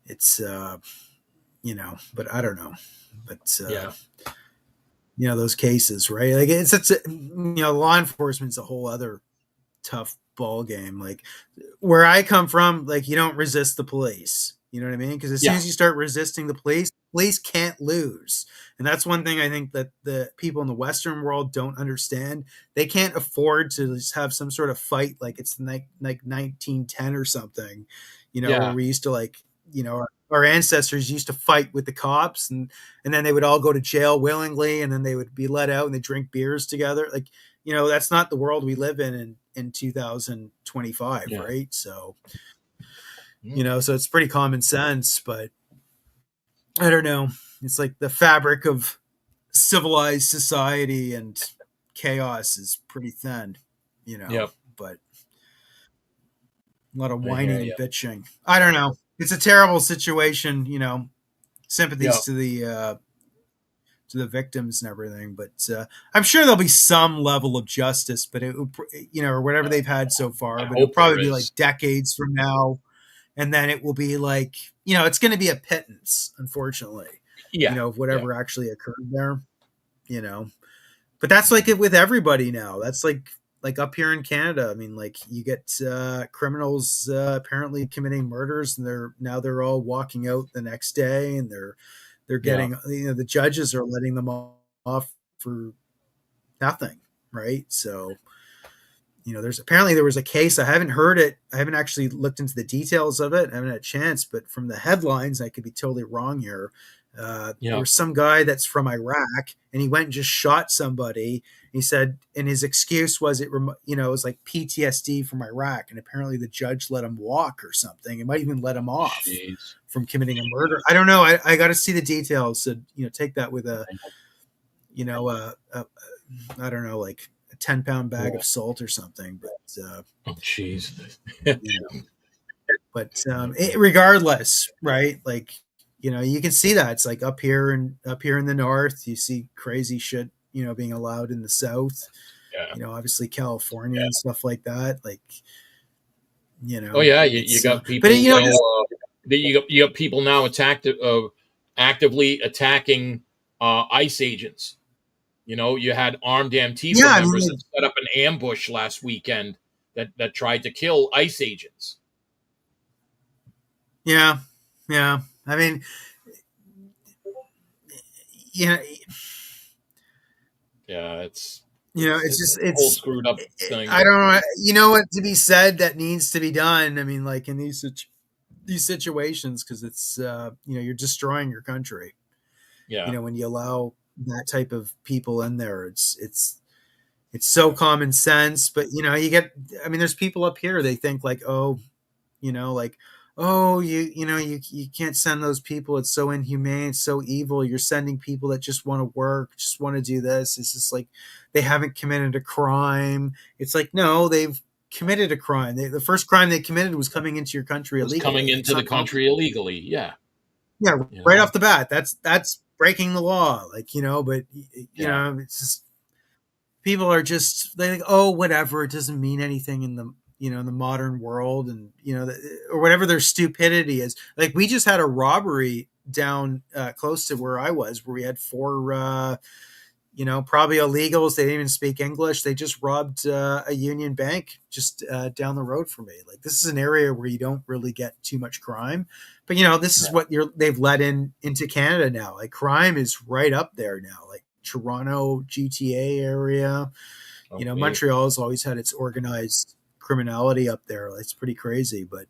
it's but I don't know, but Yeah. those cases, right? Like it's law enforcement's a whole other tough ball game. Like where I come from, like you don't resist the police. You know what I mean? Because as soon Yeah, as you start resisting the police can't lose. And that's one thing I think that the people in the Western world don't understand. They can't afford to just have some sort of fight like it's like 1910 or something, where yeah, we used to our ancestors used to fight with the cops, and then they would all go to jail willingly, and then they would be let out and they drink beers together. Like, that's not the world we live in 2025, yeah. right? So, Mm. so it's pretty common sense, but I don't know. It's like the fabric of civilized society and chaos is pretty thin, Yep, but a lot of I hear whining and you. bitching. I don't know. It's a terrible situation, sympathies Yep. to the victims and everything, but I'm sure there'll be some level of justice, but it would, or whatever they've had so far, I but it'll hope there probably be like is. decades from now, and then it will be like, it's going to be a pittance, unfortunately, Yeah, of yeah, whatever actually occurred there, you know. But that's like it with everybody now. That's like up here in Canada. I mean, like you get criminals apparently committing murders, and they're all walking out the next day, and they're yeah. getting, the judges are letting them off for nothing, right? So there was a case. I haven't heard it. I haven't actually looked into the details of it. I haven't had a chance, but from the headlines, I could be totally wrong here. There Yeah. was some guy that's from Iraq, and he went and just shot somebody. He said, and his excuse was it was like PTSD from Iraq, and apparently the judge let him walk or something. It might even let him off Jeez. from committing a murder. I don't know. I got to see the details. So take that with a you know a I don't know, like a 10-pound bag Yeah. of salt or something. But Oh, jeez. you know, regardless, right? Like you can see that it's like up here in the north, you see crazy shit, being allowed in the south. Yeah. Obviously California and stuff like that. Like Oh yeah, you it's got but people now. just You got people now actively attacking ICE agents. You had armed yeah. Antifa I mean, members that set up an ambush last weekend that tried to kill ICE agents. yeah, yeah. I mean, yeah. Yeah, it's It's it's just a whole screwed up I thing. don't know. You know what to be said that needs to be done. I mean, like in these situations, because it's you're destroying your country. Yeah, When you allow that type of people in there, it's so common sense. But you get. I mean, there's people up here. They think like, oh, like, oh, you can't send those people. It's so inhumane. It's so evil. You're sending people that just want to work, just want to do this. It's just like they haven't committed a crime. It's like, no, they've committed a crime. The first crime they committed was coming into your country was coming illegally. It's into the not country complicated. illegally. Yeah, Yeah, you right know. off the bat, that's breaking the law. Like, but Yeah. it's just people are just they think, oh, whatever, it doesn't mean anything in the in the modern world, and or whatever their stupidity is. Like we just had a robbery down close to where I was, where we had four probably illegals. They didn't even speak English. They just robbed a Union Bank just down the road from me. Like this is an area where you don't really get too much crime, but this is what they've let into Canada now. Like crime is right up there now. Like Toronto, GTA area. Okay. Montreal's always had its organized criminality up there. It's pretty crazy, but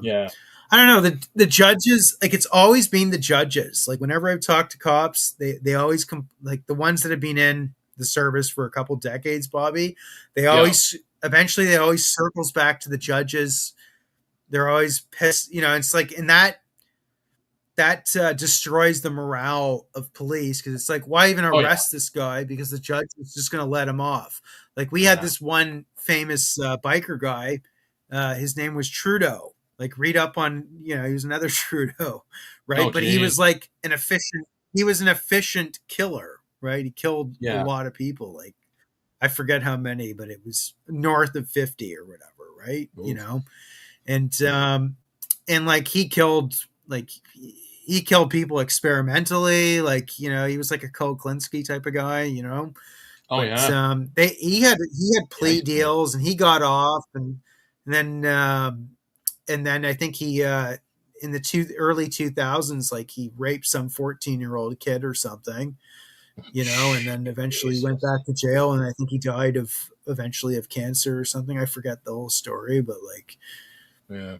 Yeah. I don't know, the judges. Like it's always been the judges. Like whenever I've talked to cops, they always come, like the ones that have been in the service for a couple decades, Bobby. They Yeah. always eventually they always circles back to the judges. They're always pissed. It's like in that destroys the morale of police, because it's like, why even Oh yeah. arrest this guy, because the judge is just going to let him off. Like we had Yeah. this one famous biker guy, his name was Trudeau. Like read up on, he was another Trudeau, right? Oh But he was geez. like he was an efficient killer, right? He killed a Yeah. lot of people. Like I forget how many, but it was north of 50 or whatever, right? Oof. And like he killed, like he killed people experimentally. Like, he was like a Cole Klinsky type of guy, Oh But yeah. he had The plea Iceman. deals, and he got off, and then I think he in the early 2000s, like he raped some 14-year-old kid or something, and then eventually went back to jail, and I think he died eventually of cancer or something. I forget the whole story, but like, Yeah.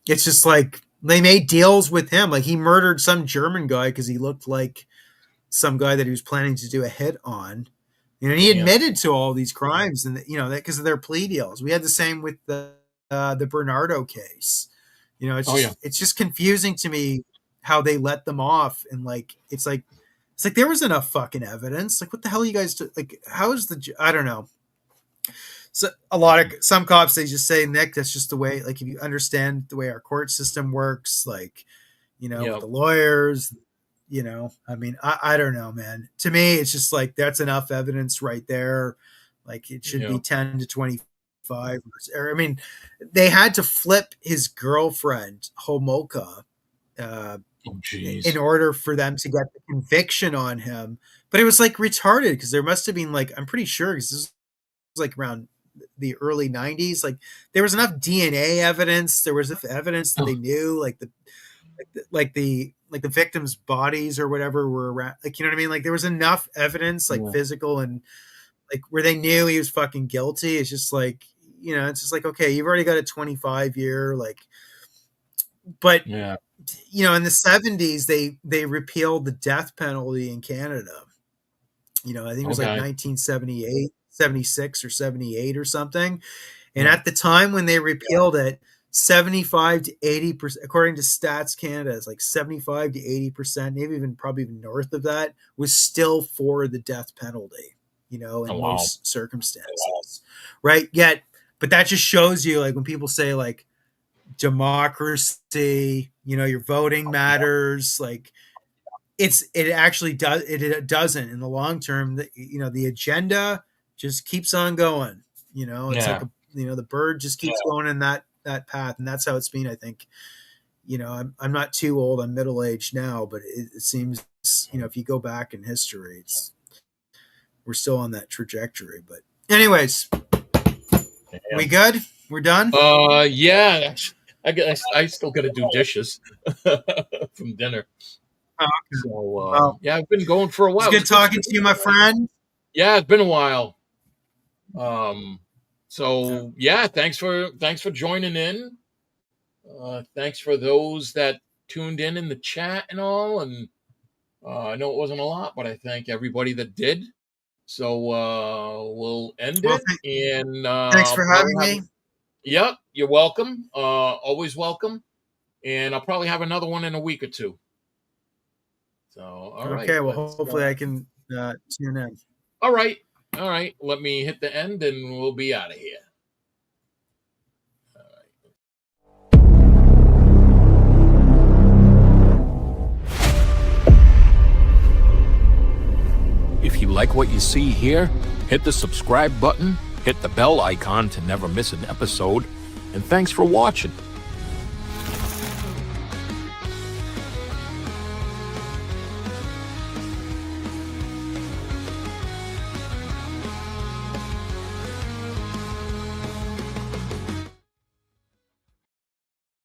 it's just like they made deals with him. Like he murdered some German guy because he looked like some guy that he was planning to do a hit on. And he Damn. admitted to all these crimes, and that because of their plea deals. We had the same with the Bernardo case. Oh yeah. It's just confusing to me how they let them off, and like it's like there was enough fucking evidence. Like, what the hell are you guys like? How is I don't know. So some cops, they just say, Nick, that's just the way. Like, if you understand the way our court system works, like, with Yeah. the lawyers, I mean, I don't know, man. To me, it's just like that's enough evidence right there. Like, it should Yeah. be 10 to 25. Or I mean, they had to flip his girlfriend Homolka Oh in jeez. order for them to get the conviction on him. But it was like retarded, because there must have been, like, I'm pretty sure, because this was like around the early 90s, like there was enough DNA evidence, there was enough evidence that they knew, like the victims' bodies or whatever were around, like, you know what I mean, like there was enough evidence, like Yeah. physical, and like where they knew he was fucking guilty. It's just like, it's just like, okay, you've already got a 25-year, like, but Yeah. in the 70s, they repealed the death penalty in Canada. I think it was like Okay. 1978, 76 or 78 or something. And Yeah. at the time when they repealed it, 75 to 80%, according to Stats Canada, it's like 75 to 80%, maybe probably even north of that, was still for the death penalty, Oh in wow. most circumstances. Right? Yet, but that just shows you, like, when people say, like, democracy, your voting matters, like, it actually does, it doesn't in the long term. The agenda just keeps on going. It's like Yeah. the bird just keeps going in that path, and that's how it's been. I think, I'm not too old, I'm middle-aged now, but it seems, if you go back in history, we're still on that trajectory. But anyways, we good, we're done. Yeah. I guess I still got to do dishes from dinner. Oh, okay. So Well, yeah, I've been going for a it's while. good It's good talking to speaking. you, my friend. Yeah, it's been a while. So yeah, thanks for joining in. Thanks for those that tuned in the chat and all. And I know it wasn't a lot, but I thank everybody that did. So we'll end Well, it, and thanks for probably having have. me. Yep, you're welcome. Always welcome. And I'll probably have another one in a week or two. So all right, Okay, well, let's. hopefully I can tune in. All right, all right. Let me hit the end, and we'll be out of here. If you like what you see here, hit the subscribe button, hit the bell icon to never miss an episode, and thanks for watching.